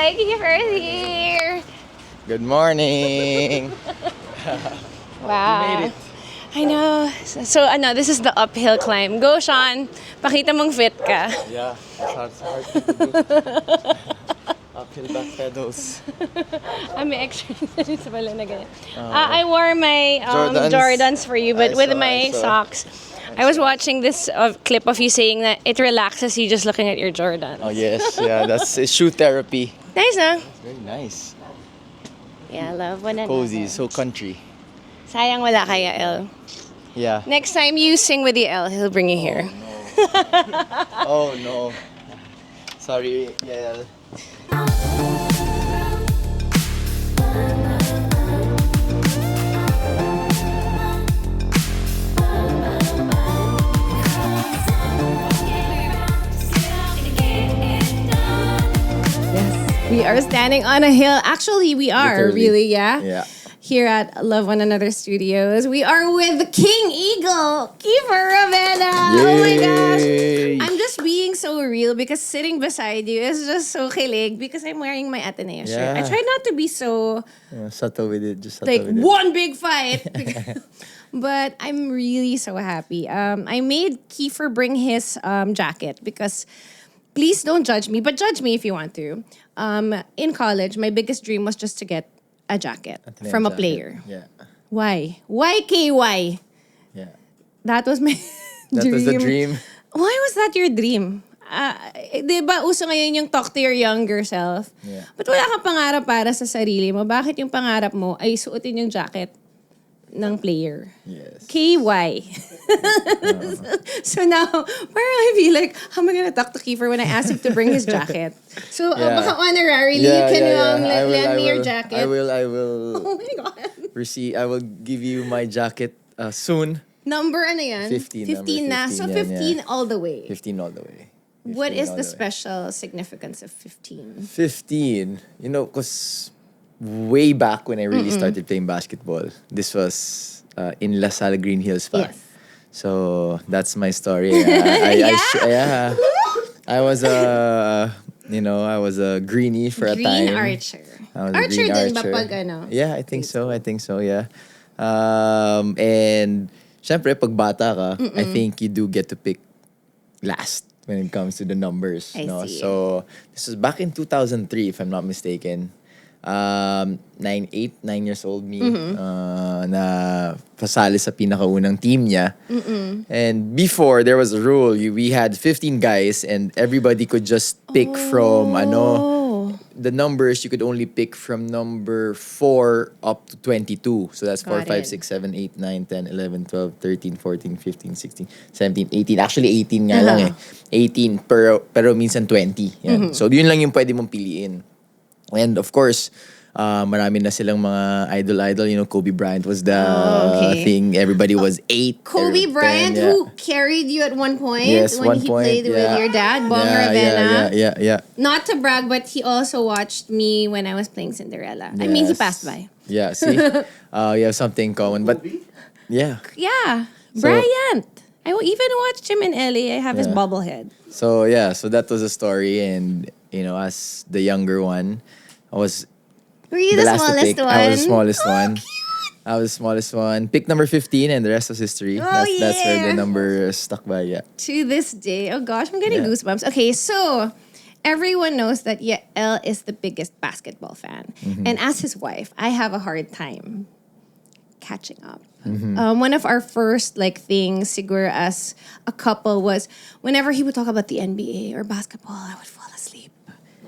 Hi, Kiefer's here. Good morning. Wow. You made it. I know. So, this is the uphill climb. Go, Sean. Pakita mong fit ka. Yeah, it's hard to do. Uphill back pedals. May exercise pala na ganyan. I wore my Jordans for you, but with my socks. I was watching this clip of you saying that it relaxes you just looking at your Jordans. Oh yes, yeah, that's shoe therapy. Nice, huh? It's very nice. Yeah, love one another. Cozy, so country. Sayang wala kay Yael. Yeah. Next time you sing with Yael, he'll bring you here. Oh no. Sorry, Yael. We are standing on a hill. Actually, we are really, yeah. Yeah. Here at Love One Another Studios, we are with the King Eagle Kiefer Ravena. Oh my gosh! I'm just being so real because sitting beside you is just so kilig because I'm wearing my Ateneo shirt. I try not to be so subtle with it, just subtle like with it. one big fight. But I'm really so happy. I made Kiefer bring his jacket because. Please don't judge me, but judge me if you want to. In college, my biggest dream was just to get a jacket from a player. Yeah. Why? Why KY? Yeah. That was my That dream. was the dream. Why was that your dream? Di ba uso ngayon yung talk to your younger self? Yeah. But wala kang pangarap para sa sarili mo. Bakit yung pangarap mo ay suotin yung jacket ng player? Yes. KY. So now, parang I feel like, how am I gonna talk to Kiefer when I ask him to bring his jacket? So, baka honorarily, can you lend me your jacket? I will. Oh my God. I will give you my jacket soon. Number ano yan? 15. 15 na. So 15 all the way. 15 all the way. What is the special significance of 15? 15, because way back when I really started playing basketball, this was in La Salle Green Hills pa. Yes. So that's my story. I was I was a greenie for a time. Green archer. I was a Archer green din ba archer. pag ano? Yeah, I think so. Yeah. And syempre pag bata ka, I think you do get to pick last when it comes to the numbers. I see. So this was back in 2003, if I'm not mistaken. 9 years old me na pasali sa pinakaunang team niya. And before, there was a rule. We had 15 guys and everybody could just pick from the numbers. You could only pick from number 4 up to 22. So that's 4, 5, 6, 7, 8, 9, 10, 11, 12, 13, 14, 15, 16, 17, 18. Actually, 18 nga lang eh. 18 pero minsan 20. Yan. So yun lang yung pwede mong piliin. And of course, marami na silang mga idol. Kobe Bryant was the thing. Everybody was 8. Kobe Bryant, 10, who carried you at one point when he played with your dad, Bong Ravena. Yeah. Not to brag, but he also watched me when I was playing Cinderella. I mean, he passed by. Yeah, see? You have something in common. But, yeah. Yeah. Bryant. I even watched him in LA. I have his bobblehead. So, so that was a story. And, as the younger one, Were you the smallest one? I was the smallest one. Cute. I was the smallest one. Pick number 15 and the rest was history. That's where the number stuck by, To this day. Oh gosh, I'm getting goosebumps. Okay, so everyone knows that Yael is the biggest basketball fan. And as his wife, I have a hard time catching up. One of our first things, siguro as a couple, was whenever he would talk about the NBA or basketball, I would fall asleep.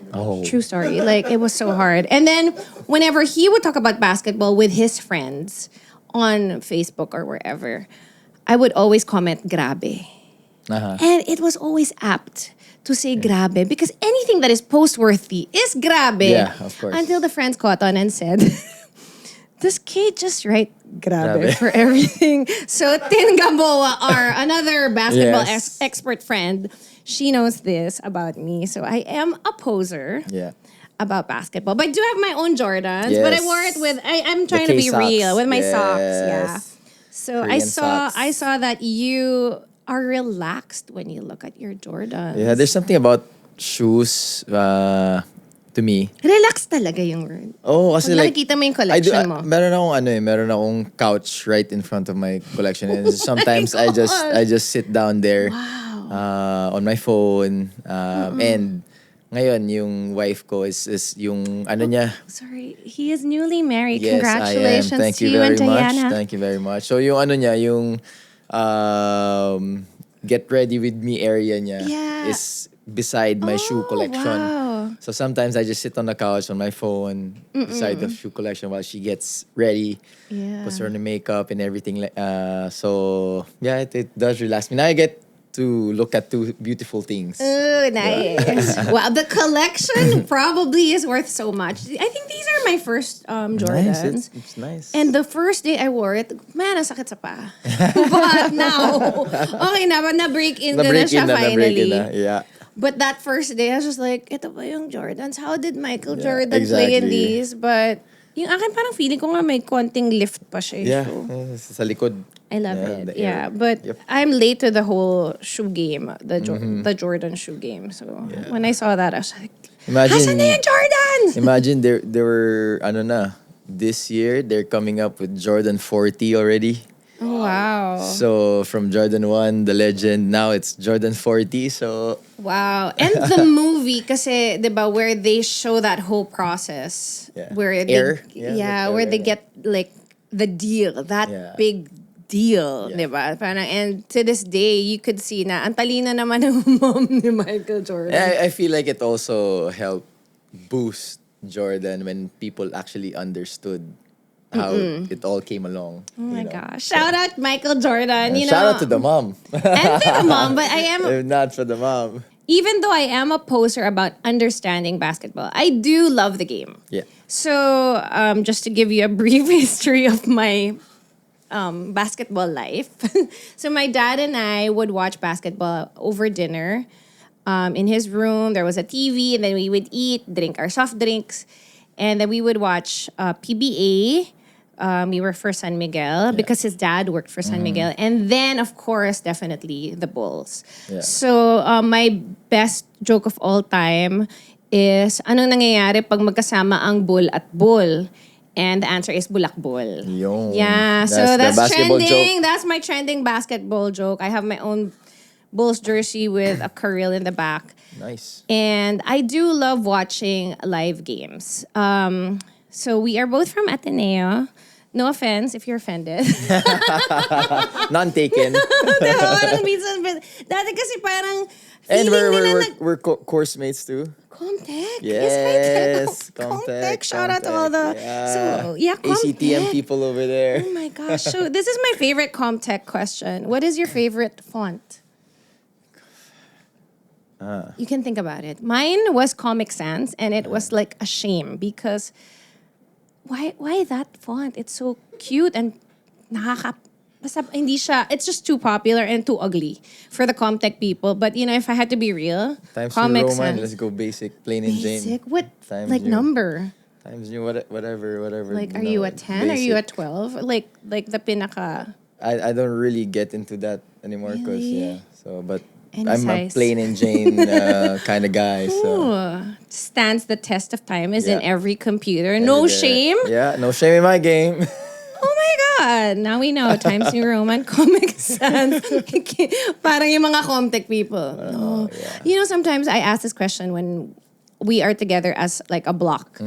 Oh. True story. It was so hard. And then whenever he would talk about basketball with his friends on Facebook or wherever, I would always comment, grabe. And it was always apt to say grabe because anything that is post-worthy is grabe. Yeah, of course. Until the friends caught on and said, this kid just write grabe for everything. So Tin Gamboa, another basketball expert friend, she knows this about me. So I am a poser about basketball. But I do have my own Jordans. But I wore it with, I'm trying to be real, with my socks. Yeah. So I saw that you are relaxed when you look at your Jordans. Yeah, there's something about shoes, to to me. Relax talaga yung word. Oh, kasi Pag like nakikita mo yung collection mo. meron akong couch right in front of my collection, and sometimes I just sit down there. Wow. On my phone, and ngayon yung wife ko is yung ano niya. Sorry, he is newly married. Yes, Congratulations I am. Thank to you you and very much. Diana. Thank you very much. So yung ano niya, yung get ready with me area niya is beside my shoe collection. Wow. So sometimes I just sit on the couch on my phone beside the shoe collection while she gets ready. Yeah. Puts her in the makeup and everything. So yeah, it does relax me. Now I get to look at two beautiful things. Ooh, nice. Wow, the collection probably is worth so much. I think these are my first Jordans. Nice. It's nice. And the first day I wore it, man, ang sakit sa pa. But now, okay na, na-break in ko na siya finally. Yeah. But that first day, I was just like, ito ba yung Jordans? How did Michael Jordan exactly. play in these? But yung akin parang feeling ko nga may konting lift pa siya. Yeah, sa likod. I love it. Yeah, but I'm late to the whole shoe game, the Jordan shoe game. So when I saw that, I was like, hasan na yung Jordans? Imagine there were, this year, they're coming up with Jordan 40 already. Oh, wow. So from Jordan 1, the legend, now it's Jordan 40. So wow. And the movie, kasi, diba, where they show that whole process. Yeah. Where they, where they get like the deal, that big deal, diba? Parang, and to this day, you could see na ang talino naman ng mom ni Michael Jordan. I feel like it also helped boost Jordan when people actually understood how it all came along. Oh my gosh. Shout out Michael Jordan. Shout out to the mom. And to the mom, but I am... If not for the mom. Even though I am a poser about understanding basketball, I do love the game. Yeah. So, just to give you a brief history of my basketball life. So my dad and I would watch basketball over dinner. In his room, there was a TV, and then we would eat, drink our soft drinks, and then we would watch PBA. We were for San Miguel because his dad worked for San Miguel. And then, of course, definitely the Bulls. Yeah. So my best joke of all time is, anong nangyayari pag magkasama ang bull at bull? And the answer is bulakbol. Yeah, so that's trending. Joke. That's my trending basketball joke. I have my own Bulls jersey with a Karylle in the back. Nice. And I do love watching live games. So we are both from Ateneo. No offense if you're offended. None taken. Dati kasi parang and we're course mates too. Comtech. Yes, Comtech. Shout out to all the Comtech. ACTM people over there. Oh my gosh. So this is my favorite Comtech question. What is your favorite font? You can think about it. Mine was Comic Sans, and it was like a shame because why that font? It's so cute and basta hindi siya, it's just too popular and too ugly for the Comtech people. But if I had to be real, Times Comic New Roman, Sans. let's go basic, plain and Jane. Basic? What? Times like New. Number? Times New, whatever. Like, are you a 10? Basic. Are you a 12? Like the pinaka... I don't really get into that anymore because, but Any I'm size. a plain and Jane kind of guy. So stands the test of time, is in every computer. No shame. Yeah, no shame in my game. Oh my God. Now we know. Times New Roman, Comic Sans. Parang yung mga Comtech people. No. Yeah. Sometimes I ask this question when we are together as like a block.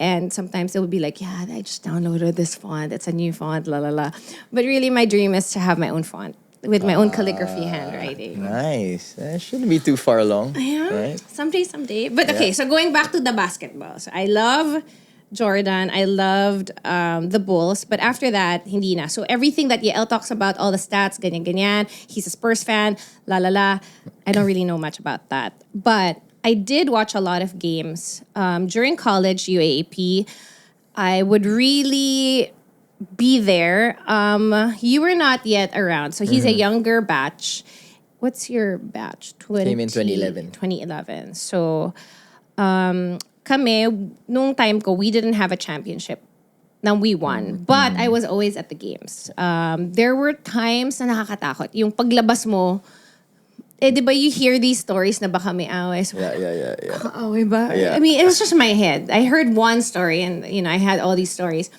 And sometimes it would be like, yeah, I just downloaded this font. It's a new font, la la la. But really my dream is to have my own font with my own calligraphy handwriting. Nice. That shouldn't be too far along. Yeah. Right? Someday. But okay, so going back to the basketball. So I love Jordan. I loved the Bulls. But after that, hindi na. So everything that Yael talks about, all the stats, ganyan. He's a Spurs fan, la la la. I don't really know much about that. But I did watch a lot of games. During college, UAAP, I would really be there. You were not yet around. So he's a younger batch. What's your batch? Came in 2011. 2011. So, kami, nung time ko, we didn't have a championship. Now we won. But I was always at the games. There were times na nakakatakot. Yung paglabas mo, di ba you hear these stories na baka may away. So, Yeah. away ba? Yeah. I mean, it was just in my head. I heard one story and, I had all these stories.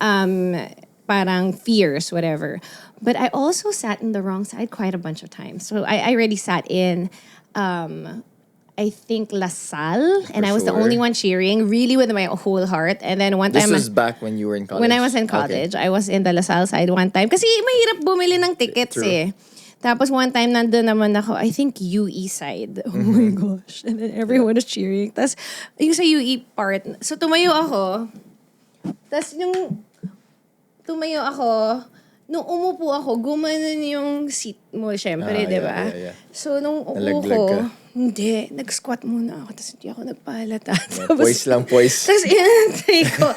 Parang fears, whatever. But I also sat in the wrong side quite a bunch of times. So I already sat in, I think, La Salle. And I was the only one cheering, really with my whole heart. And then one time... This was back when you were in college? When I was in college. I was in the La Salle side one time. Kasi mahirap bumili ng tickets eh. Tapos one time nandun naman ako, I think UE side. Oh my gosh. And then everyone was cheering. Tapos yung sa UE part, so tumayo ako. Tapos tumayo ako, nung umupo ako, gumanon yung seat mo, syempre, di ba? Yeah. So, nung upo ko, hindi, nag-squat muna ako, tapos hindi ako nagpahalata. Poise lang, poise. Tapos inantay ko,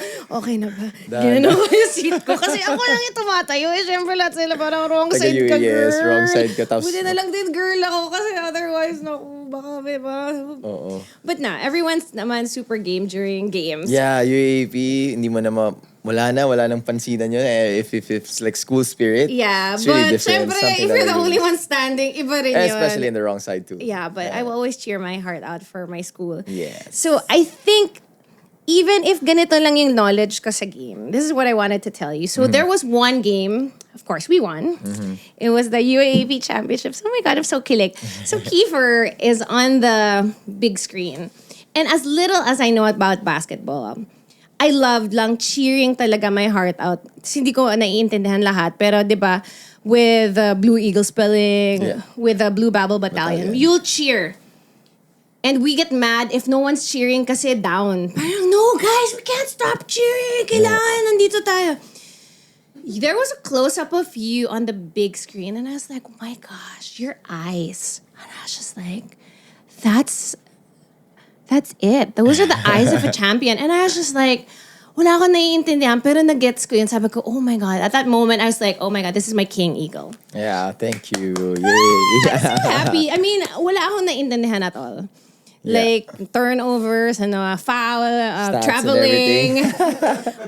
okay na ba? Ginano ko yung seat ko. Kasi ako lang yung tumatayo. Syempre, lahat sila parang wrong side ka, girl. Yes, wrong side ka. Buti na lang din, girl ako. Kasi otherwise, naku, baka may ba? Oo. But everyone's naman super game during games. Yeah, UAP, hindi mo na wala nang pansinan yun. If it's like school spirit, yeah, it's really but different. syempre, if you're the only one standing, iba rin yun. Especially in the wrong side too. Yeah, but I will always cheer my heart out for my school. Yes. So I think, even if ganito lang yung knowledge ko sa game, this is what I wanted to tell you. So there was one game, of course, we won. It was the UAAP Championships. Oh my God, I'm so kilig. So Kiefer is on the big screen. And as little as I know about basketball, I loved lang cheering talaga my heart out. Hindi ko naiintindihan lahat. Pero di ba, with Blue Eagle spelling, with the Blue Babel Battalion, you'll cheer. And we get mad if no one's cheering kasi down. Parang, no guys, we can't stop cheering. Kailangan, nandito tayo. There was a close-up of you on the big screen. And I was like, oh my gosh, your eyes. And I was just like, that's it. Those are the eyes of a champion. And I was just like, wala akong naiintindihan, pero nag-gets ko yun. Sabi ko, oh my God. At that moment, I was like, oh my God, this is my king eagle. Yeah, thank you. Yay. I'm so happy. I mean, wala akong naiintindihan at all. Like, turnovers, foul, traveling,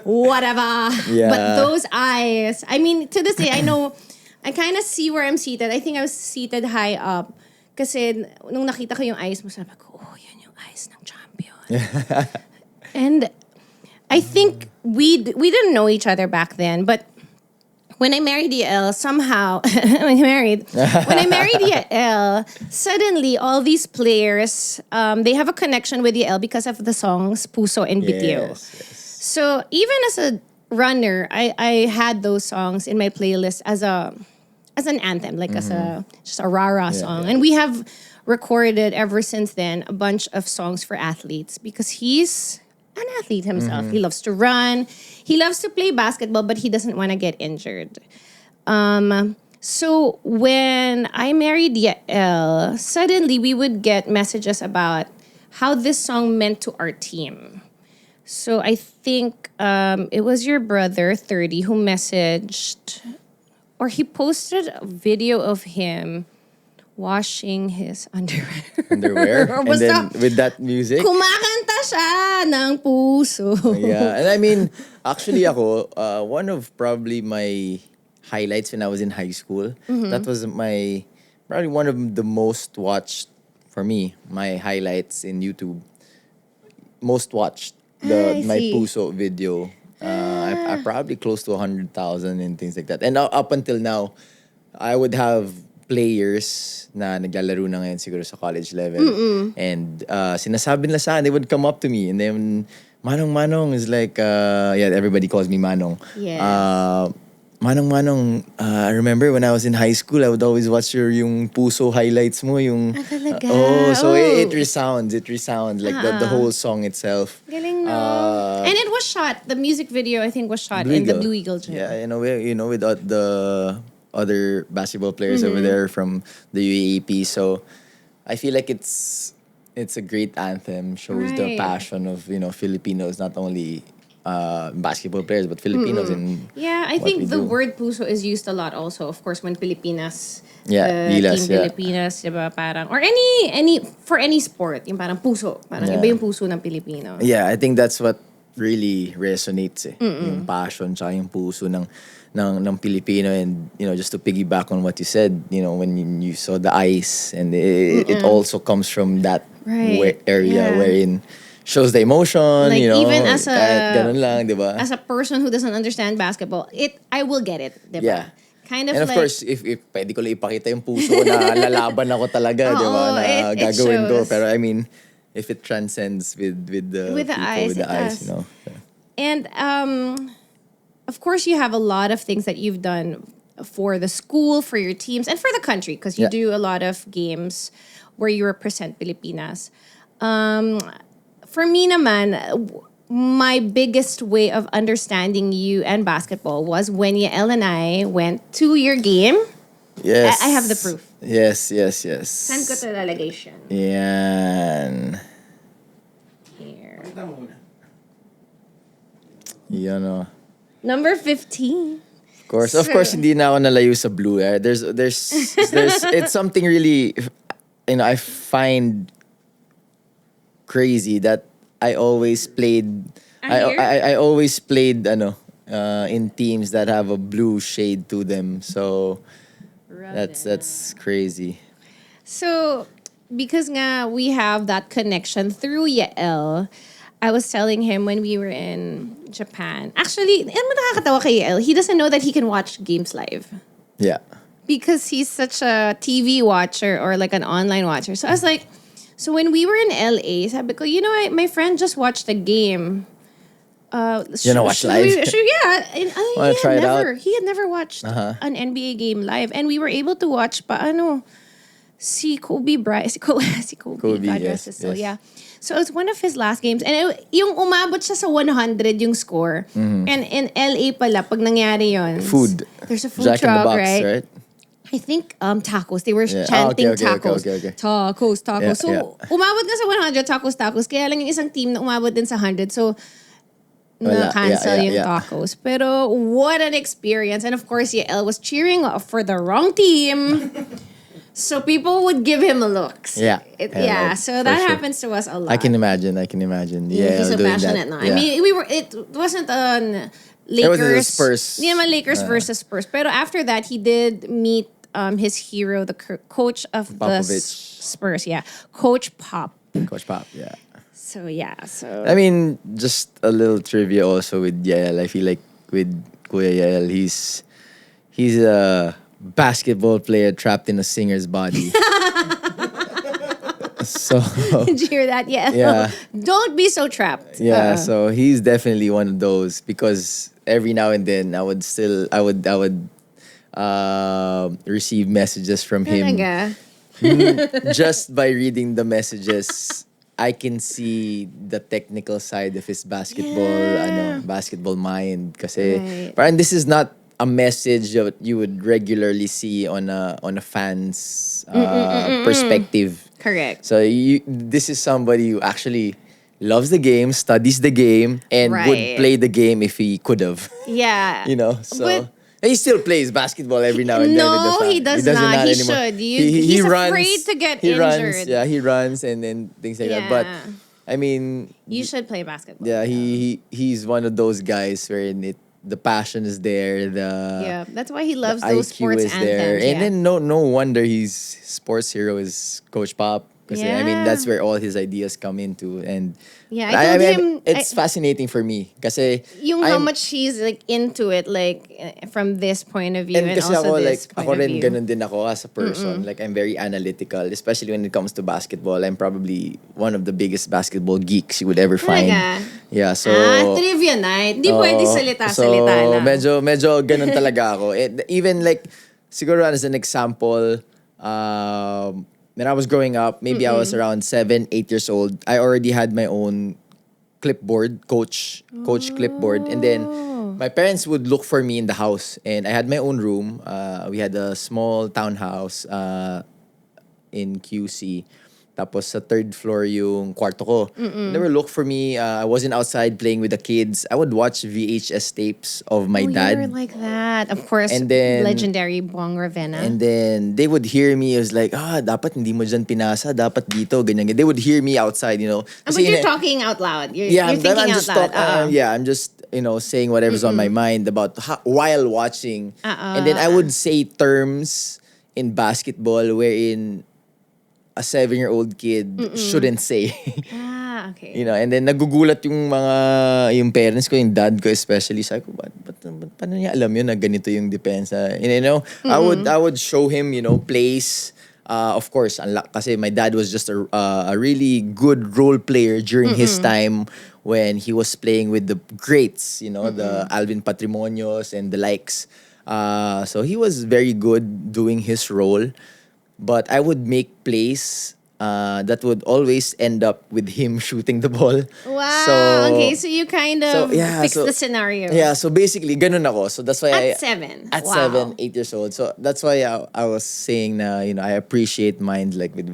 whatever. Yeah. But those eyes, I mean, to this day, I know, I kind of see where I'm seated. I think I was seated high up. Kasi nung nakita ko yung eyes mo, sabi ko, ng champion. And I think we didn't know each other back then, but when I married Yael, somehow when I married Yael, suddenly all these players they have a connection with Yael because of the songs Puso and Bitiyo. Yes. So even as a runner, I had those songs in my playlist as an anthem, like as just a rah-rah song. And we have recorded ever since then a bunch of songs for athletes because he's an athlete himself. He loves to run. He loves to play basketball, but he doesn't want to get injured. So when I married Yael, suddenly we would get messages about how this song meant to our team. So I think it was your brother, 30, who messaged, or he posted a video of him washing his underwear. And then with that music, kumakanta siya ng puso. Yeah, and I mean, actually ako, one of probably my highlights when I was in high school, that was probably one of the most watched for me, my highlights in YouTube. Most watched, my puso video. I probably close to 100,000 and things like that. And up until now, I would have players na naglalaro na ngayon siguro sa college level. And sinasabi nila sa akin, they would come up to me and then Manong is like, everybody calls me Manong. Yes. Manong, I remember when I was in high school, I would always watch yung puso highlights mo. So it resounds like the whole song itself. Galing no. And it was shot, the music video I think was shot in the Blue Eagle gym. Yeah, with the other basketball players over there from the UAAP. So I feel like it's a great anthem, shows the passion of, Filipinos, not only basketball players, but Filipinos in I think the word puso is used a lot also, of course, when Pilipinas, Gilas, Team Pilipinas, diba, parang, or any for any sport, yung parang puso, parang iba yung puso ng Pilipino. Yeah, I think that's what really resonates yung passion tsaka yung puso ng Filipino. And just to piggyback on what you said, when you saw the ice, and it also comes from that area wherein shows the emotion, like, even as kahit ganun lang, diba? As a person who doesn't understand basketball, I will get it, diba? Yeah. Kind of, and of like, course, if pwede ko lang ipakita yung puso ko na lalaban ako talaga, di ba? Na it gagawin ko. shows. Pero I mean, if it transcends with the people, ice, with the ice, And of course, you have a lot of things that you've done for the school, for your teams, and for the country, because you do a lot of games where you represent Pilipinas. For me naman, my biggest way of understanding you and basketball was when Yael and I went to your game. Yes. I have the proof. Yes. Saan ko ito lalagay siya? Yan. Here. Yan o. Number 15. Of course, hindi na ako nalayo sa blue. There's it's something really, I find crazy that I always played I always played in teams that have a blue shade to them. So that's crazy. So because nga we have that connection through Yael, I was telling him when we were in Japan. Actually, nakakatawa kay Yael, he doesn't know that he can watch games live. Yeah. Because he's such a TV watcher or like an online watcher. So I was like, so when we were in LA, sabi ko, my friend just watched a game. You know, watch live? Yeah. And, Wanna try it out? He had never watched an NBA game live. And we were able to watch si Kobe Bryant. Si Kobe, God rest his soul. Yeah. So it was one of his last games. And yung umabot siya sa 100 yung score. And in LA pala, pag nangyari yun. Food. There's a food Jack truck, in the Box, right? I think tacos. They were chanting tacos. Okay. Tacos. Yeah, So, umabot nga sa 100 tacos. Kaya lang yung isang team na umabot din sa 100. So, na-cancel yung tacos. Pero, what an experience. And of course, Yael was cheering for the wrong team. So, people would give him looks. Yeah. So that happens to us a lot. I can imagine. Yeah, he's so doing passionate that. now. I mean, it wasn't Lakers. It was Spurs. Hindi naman Lakers versus Spurs. Pero after that, he did meet his hero, the coach of Popovich. the Spurs. Yeah, Coach Pop. Coach Pop, yeah. So yeah, I mean, just a little trivia also with Yael. I feel like with Kuya Yael, he's a basketball player trapped in a singer's body. So did you hear that? Yeah. Don't be so trapped. Yeah, so he's definitely one of those, because every now and then I would receive messages from him. Just by reading the messages, I can see the technical side of his basketball mind. Kasi parang this is not a message that you would regularly see on a fan's perspective. Correct. So this is somebody who actually loves the game, studies the game, and would play the game if he could have. Yeah. So. But he still plays basketball every now and then. No, he does not. He should. He's runs, afraid to get he injured. Runs, he runs and then things like that. But I mean, you should play basketball. Yeah, he's one of those guys wherein the passion is there. That's why he loves the those IQ sports is there. anthems. And then no wonder his sports hero is Coach Pop. Because I mean, that's where all his ideas come into. And I told him it's fascinating for me. Kasi how much he's like into it, like from this point of view, and kasi also ako, this point of view. Ganun din ako as a person. Like, I'm very analytical, especially when it comes to basketball. I'm probably one of the biggest basketball geeks you would ever find. Yeah, so trivia night. Di pwede salita lang. Medyo ganun talaga ako. Even like, siguro as an example, when I was growing up, maybe I was around 7, 8 years old, I already had my own clipboard, coach clipboard. And then my parents would look for me in the house. And I had my own room. We had a small townhouse in QC. Tapos sa third floor yung kwarto ko. Never looked for me. I wasn't outside playing with the kids. I would watch VHS tapes of my dad. You were like that. Of course, And then, legendary Bong Ravena. And then they would hear me. It was like, dapat hindi mo dyan pinasa. Dapat dito, ganyan. They would hear me outside, you know. But you're talking out loud. You're thinking I'm out just loud. I'm just, saying whatever's on my mind about while watching. And then I would say terms in basketball wherein a 7-year-old kid shouldn't say. Okay. And then nagugulat yung parents ko, yung dad ko especially. Sabi ko, paano niya alam yun na ganito yung depensa? And I would show him, plays. Of course, kasi my dad was just a really good role player during his time when he was playing with the greats, the Alvin Patrimonios and the likes. So he was very good doing his role. But I would make plays that would always end up with him shooting the ball. Wow. Okay, so you kind of fixed the scenario. Yeah, so basically, ganun ako. So that's why At 7. At 7, 8 years old. So that's why I was saying na, I appreciate minds like with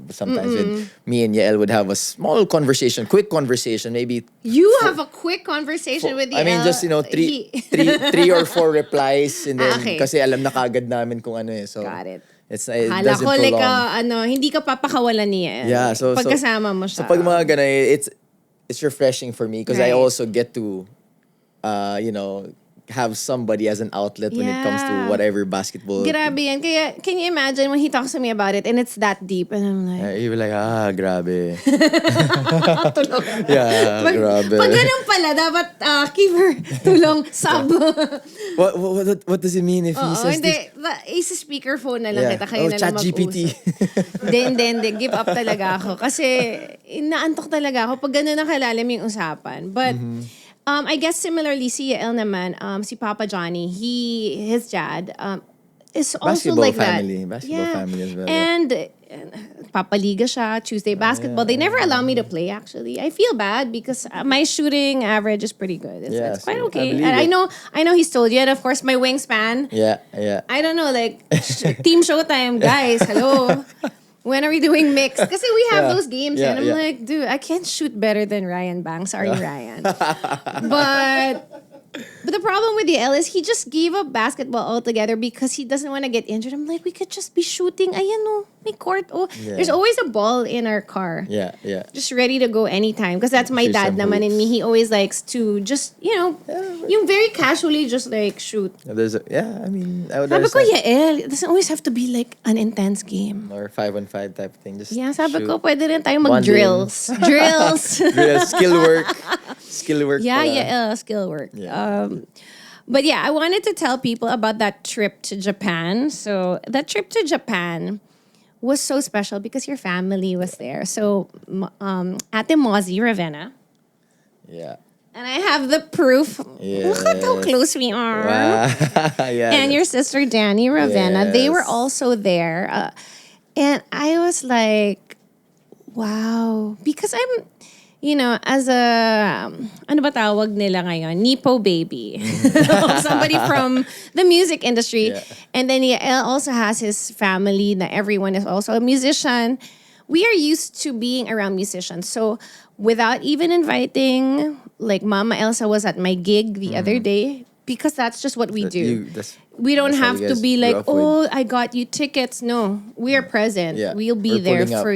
sometimes with me and Yael would have a small conversation, quick conversation, maybe. You have a quick conversation with Yael? I mean, just, three or 4 replies. And then, kasi alam na kagad namin kung ano eh. So, got it. It Hala doesn't ko, prolong. hindi ka papakawalan niya. Yeah, so pagkasama mo siya. So pag mga ganun, it's refreshing for me because I also get to, have somebody as an outlet when it comes to whatever basketball. Grabe yan. Kaya, can you imagine when he talks to me about it and it's that deep and I'm like... You'll be like, grabe. Tulong. Grabe. Pag ganun pala, dapat, Kiefer, tulong, sub. What does it mean if he says this? Isa speakerphone na lang kita, kayo na lang ChatGPT. Hindi. Give up talaga ako. Kasi, inaantok talaga ako pag ganun nakalalim yung usapan. But, I guess similarly, si Yael naman, si Papa Johnny, his dad, is also basketball like family. that. Basketball family as well. And Papaliga siya, Tuesday basketball. They never allow me to play, actually. I feel bad because my shooting average is pretty good. It's quite okay. And I know he's told you. And of course, my wingspan. Yeah. I don't know, like, Team Showtime, guys, hello. When are we doing mix? Kasi we have those games and I'm like, dude, I can't shoot better than Ryan Bang. Sorry, Ryan. But the problem with Yael is he just gave up basketball altogether because he doesn't want to get injured. I'm like, we could just be shooting. Ayan may court. There's always a ball in our car. Yeah. Just ready to go anytime. Because that's my dad naman and me. He always likes to just, yung very casually just like shoot. I mean, I would Sabi ko, Yael, it doesn't always have to be like an intense game. Or 5-on-5 type of thing. Just sabi ko, pwede rin tayo mag-drills. Drills. Skill work. Yeah, skill work. Yeah. But yeah, I wanted to tell people about that trip to Japan. So that trip to Japan was so special because your family was there. So Ate Mozzie Ravena. Yeah. And I have the proof. Yes. Look at how close we are. Wow. And your sister Danny Ravena, they were also there. And I was like, wow. Because I'm... as a, ano ba tawag nila ngayon? Nipo baby. Somebody from the music industry. Yeah. And then Yael also has his family that everyone is also a musician. We are used to being around musicians. So without even inviting, like Mama Elsa was at my gig the other day, because that's just what we do. We don't have to be like, I got you tickets. No, we are present. Yeah. We'll be there for,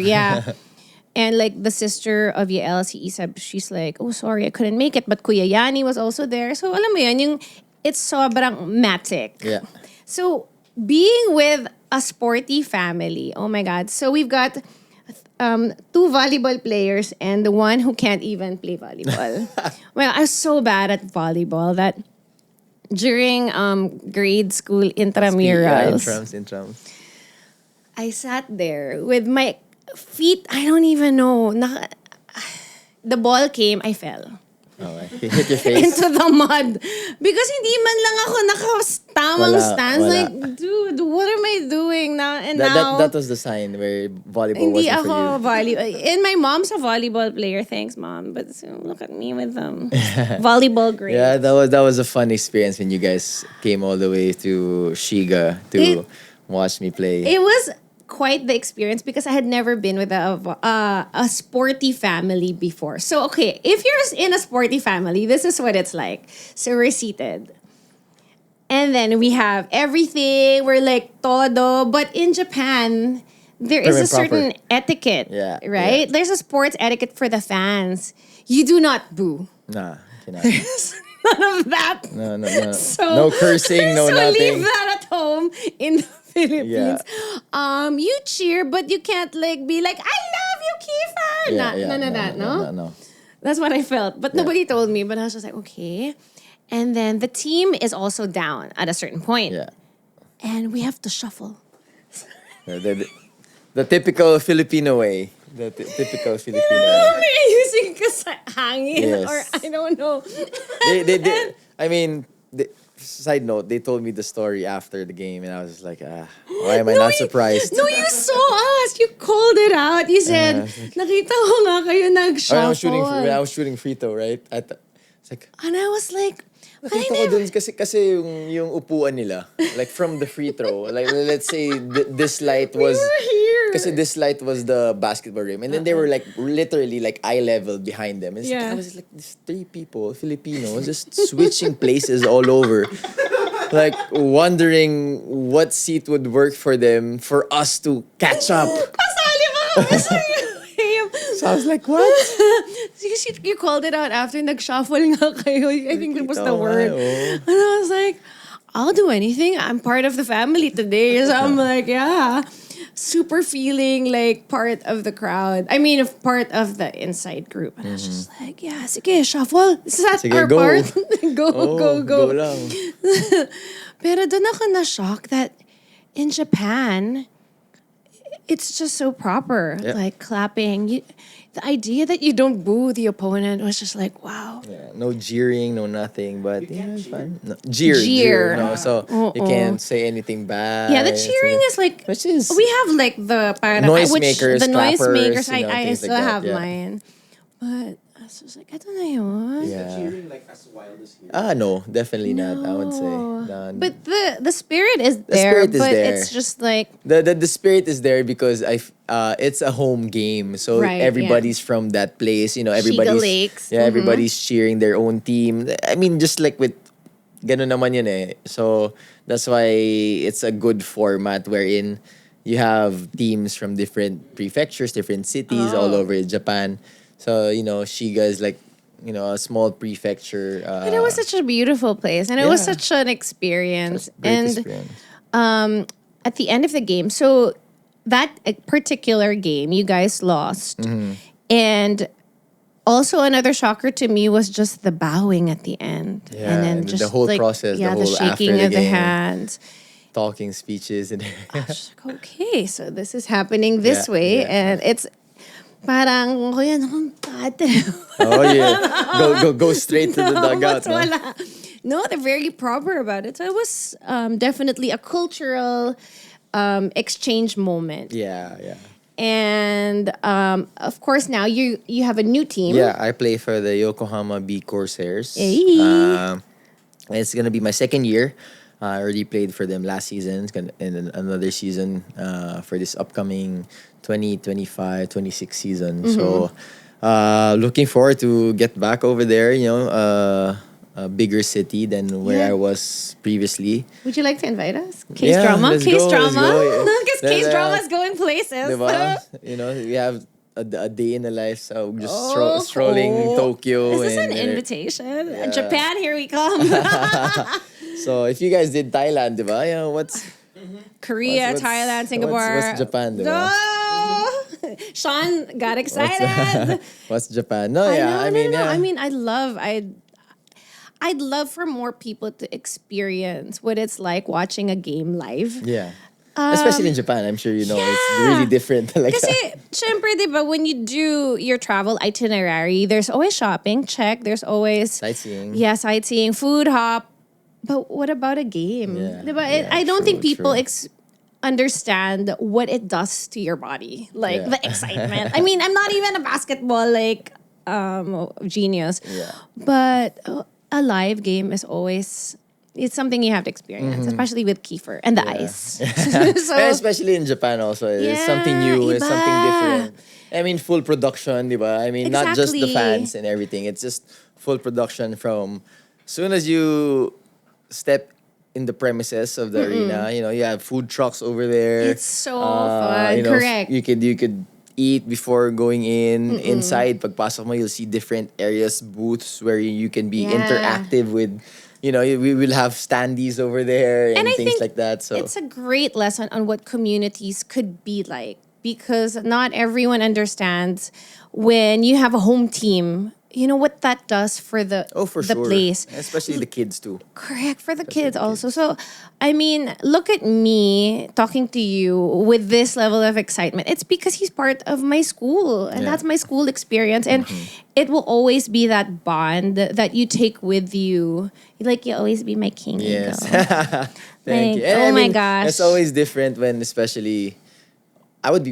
And like the sister of Yael, si Isab, she's like, oh, sorry, I couldn't make it. But Kuya Yani was also there. So alam mo yun, it's sobrang matic. Yeah. So being with a sporty family, oh my God. So we've got 2 volleyball players and the one who can't even play volleyball. Well, I was so bad at volleyball that during grade school intramurals, intrams. I sat there with my feet, I don't even know. The ball came, I fell. Okay. Hit your face? Into the mud. Because hindi man lang ako naka-tamang stance. Wala. Like, dude, what am I doing now? And that was the sign where volleyball hindi wasn't ako for you. volleyball. And my mom's a volleyball player. Thanks, Mom. But look at me with volleyball grades. Yeah, that was a fun experience when you guys came all the way to Chika to watch me play. It was quite the experience because I had never been with a sporty family before. So, okay, if you're in a sporty family, this is what it's like. So we're seated. And then we have everything. We're like todo. But in Japan, there is a certain etiquette, right? Yeah. There's a sports etiquette for the fans. You do not boo. Nah, cannot. There's none of that. No. So, No cursing, no so nothing. leave that at home in the Philippines. You cheer, but you can't like be like, I love you, Kiefer. None of that, No. That's what I felt. But nobody told me. But I was just like, okay. And then the team is also down at a certain point. Yeah. And we have to shuffle. The typical Filipino way. The typical Filipino way. Using hangin or I don't know. Side note, they told me the story after the game and I was just like, why am I not surprised? No, you saw us. You called it out. You said, nakita ko nga kayo nag-shuffle. When I was shooting free throw, right? It's like, and I was like, nakita ko dun kasi yung upuan nila, like from the free throw, like let's say this light was, we were here. Kasi this light was the basketball rim, and then they were like literally like eye level behind them. And I was like, these 3 people, Filipinos, just switching places all over, like wondering what seat would work for them for us to catch up. Kasali ba kami sa game? So I was like, what? You called it out after nag-shuffle nga kayo. I think that was the word. And I was like, I'll do anything. I'm part of the family today. So I'm like, yeah. Super feeling like part of the crowd. I mean, part of the inside group. And I was just like, yeah, sige, shuffle. Is that our go. part? Go. Go lang. Pero doon ako na-shock that in Japan, it's just so proper. Yeah. Like clapping. The idea that you don't boo the opponent was just like, wow. Yeah, no jeering, no nothing, but it's fun. No, jeer. No, so you can't say anything bad. Yeah, the cheering is like, which is we have like the noisemakers, noisemakers. you know, I still have yeah. mine, but I was just like, I don't know. Yeah. Cheering like as wild as here. No, definitely not. I would say. No. But the spirit is there. spirit is but there. it's just like The spirit is there because it's a home game, so Right, everybody's from that place. You know, everybody's Lakes. everybody's cheering their own team. I mean, just like with ganun naman yun eh. So that's why it's a good format wherein you have teams from different prefectures, different cities all over Japan. So you know, Shiga is like, you know, a small prefecture. and it was such a beautiful place, and it was such an experience. Great experience. At the end of the game, so that particular game, you guys lost. And also another shocker to me was just the bowing at the end. Yeah, and then and just the whole like, process, the whole shaking after the of the game. hands. Talking speeches and I was like, okay, so this is happening this Yeah, way. yeah. And it's parang, kuya, naman pate. oh yeah, go straight to the dugout. No? Wala. No, they're very proper about it. So it was definitely a cultural exchange moment. Yeah. And of course, now you have a new team. Yeah, I play for the Yokohama B-Corsairs. Hey. It's gonna be my second year. I already played for them last season. It's gonna and another season for this upcoming 2025-26 season. So looking forward to get back over there. You know, a bigger city than where I was previously. Would you like to invite us? Case drama? Let's Case go. drama? Yeah. Because case drama is going places. Diba? You know, we have a day in the life, so just strolling Tokyo. Is this and an invitation? Japan, here we come. So if you guys did Thailand, diba? Yeah, what's Korea, what's- Thailand, Singapore. What's Japan, diba? Oh! Sean got excited. What's Japan? No, yeah, I I mean, yeah. I mean, I'd love for more people to experience what it's like watching a game live. Yeah. Especially in Japan, I'm sure you know it's really different. Like Kasi, syempre, di ba, when you do your travel itinerary, there's always shopping, check. There's always sightseeing. Yeah, sightseeing, food hop. But what about a game? Yeah, Diba? yeah, I don't think people true. Understand what it does to your body. Like, Yeah. the excitement. I mean, I'm not even a basketball, like, genius. Yeah. But a live game is always it's something you have to experience, especially with Kiefer and the ice. So, And especially in Japan also, it's something new, it's something iba. different. I mean, full production, di ba? I mean, not just the Exactly. fans and everything. It's just full production from soon as you step in the premises of the arena. You know, you have food trucks over there. It's so fun. You know, Correct. You could eat before going in. Inside, pagpasok mo, you'll see different areas, booths where you can be Yeah. interactive with. You know, we will have standees over there and I things think like that. So it's a great lesson on what communities could be like, because not everyone understands when you have a home team. You know what that does for the for the sure, place. especially the kids too. Correct, for the kids also. So, I mean, look at me talking to you with this level of excitement. It's because he's part of my school, and Yeah. that's my school experience. And it will always be that bond that you take with you. Like, you always be my king. Yes. Ego. Thank Like, you. And oh I my mean, gosh. it's always different when, especially,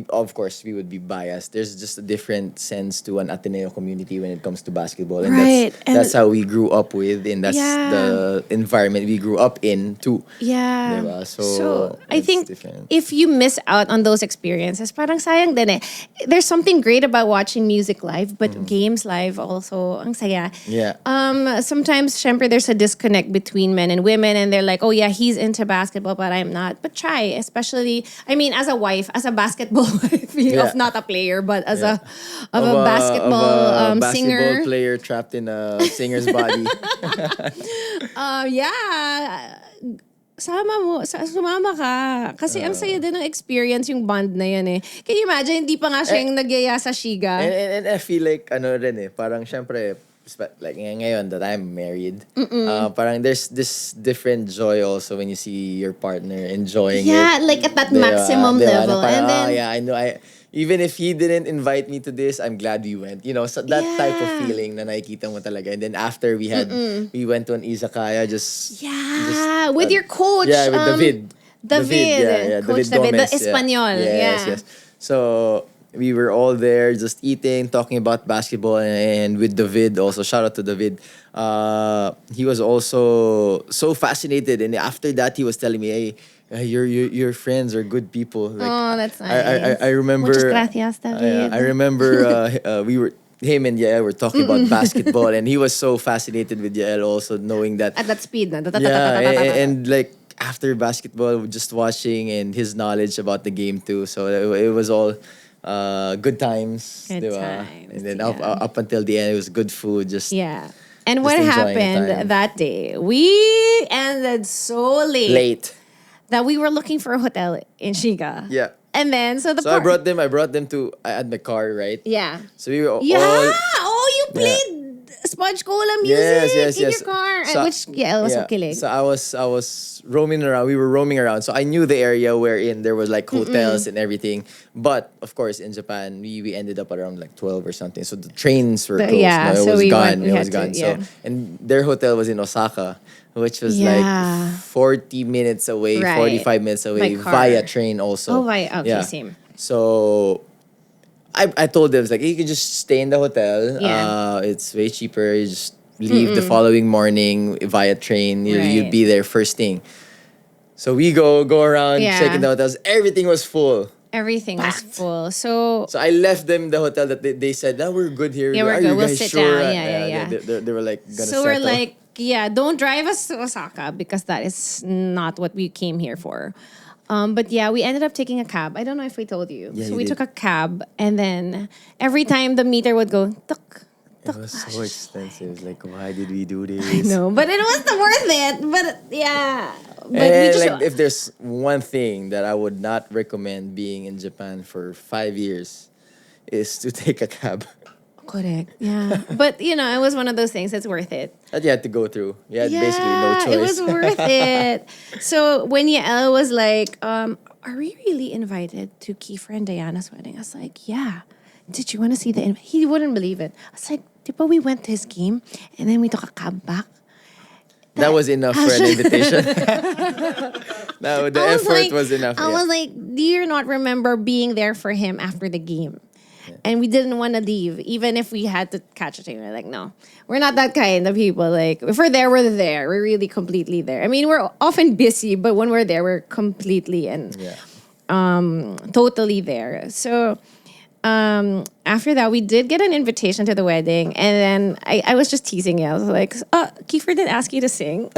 of course, we would be biased. There's just a different sense to an Ateneo community when it comes to basketball. And Right. that's how we grew up with, and that's Yeah. the environment we grew up in too. Yeah. Diba? So I it's think different. if you miss out on those experiences, parang sayang din eh. There's something great about watching music live, but games live also, ang saya. Yeah. Sometimes, syempre, there's a disconnect between men and women, and they're like, oh yeah, he's into basketball, but I'm not. But try, especially, I mean, as a wife, as a basketball wife, Yeah. of not a player, but as Yeah. a basketball singer. Player trapped in a singer's body. Yeah. Sumama ka. Kasi ang saya din ng experience yung band na yan eh. Can you imagine, hindi pa nga siya yung nagyaya sa Shiga? And I feel like, parang syempre, like ngayon that I'm married, parang there's this different joy also when you see your partner enjoying it. Yeah, like at that maximum Diba? level. Na parang, And then, yeah, I know, even if he didn't invite me to this, I'm glad we went. You know, so that type of Yeah. feeling na nakikita mo talaga. And then after we went to an izakaya, with your coach. yeah, with David. David. Coach David, the Espanol. Yes, Yeah. yes. So we were all there just eating, talking about basketball, and with David also. Shout out to David. He was also so fascinated, and after that, he was telling me, "Hey, your friends are good people." Like, Oh, that's nice. I remember. Muchas gracias, David. I remember him and Yael were talking about basketball, and he was so fascinated with Yael also, knowing that. At that speed na. Yeah, and like after basketball, just watching and his knowledge about the game too. So it was all good times. Good diba? times, And then yeah. up until the end, it was good food. Just Yeah. And Just what enjoying the happened time. that day? We ended so late. that we were looking for a hotel in Shiga. Yeah. And then, so So I brought them to I had my car, right? Yeah. So we were Yeah. all. Oh, you played Spongecola music in your car. So- Which Yael was kilig. So I was roaming around. We were roaming around. So I knew the area wherein there was like hotels and everything. But of course, in Japan, we ended up around like 12 or something. So the trains were closed. yeah, No, it so was we gone. went- we It had was to, gone. yeah. So and their hotel was in Osaka, which was Yeah. like 40 minutes away, Right. 45 minutes away By car. via train also. Oh, okay, same. So I told them, it's like, you can just stay in the hotel. Yeah. It's way cheaper. You just leave the following morning via train. You'd Right. be there first thing. So we go around, Yeah. checking the hotels. Everything was full. Everything was full. So, So I left them the hotel that they said, "No, we're good here. Yeah, we're Are you good. We'll guys sit sure?" down. Yeah. They were like, gonna so we're settle. like, yeah, don't drive us to Osaka because that is not what we came here for. But yeah, we ended up taking a cab. I don't know if we told you. Yeah, So you we did. took a cab, and then every time the meter would go, tuk. It was so expensive. It's like, why did we do this? No, but it was worth it. But yeah, but we And just like, if there's one thing that I would not recommend being in Japan for 5 years, is to take a cab. correct. Yeah, but you know, it was one of those things that's worth it. That you had to go through. You had basically no choice. It was worth it. So when Yael was like, "Are we really invited to Kiefer and Diana's wedding?" I was like, "Yeah." Did you want to see the? He wouldn't believe it. I was like, "But we went to his game, and then we took a cab back." That was enough for an invitation. The I effort was enough. I was like, do you not remember being there for him after the game? And we didn't want to leave, even if we had to catch a train. We're like, no, we're not that kind of people. Like, if we're there, we're there. We're really completely there. I mean, we're often busy, but when we're there, we're completely and totally there. So after that, we did get an invitation to the wedding. And then I was just teasing you. I was like, Kiefer didn't ask you to sing.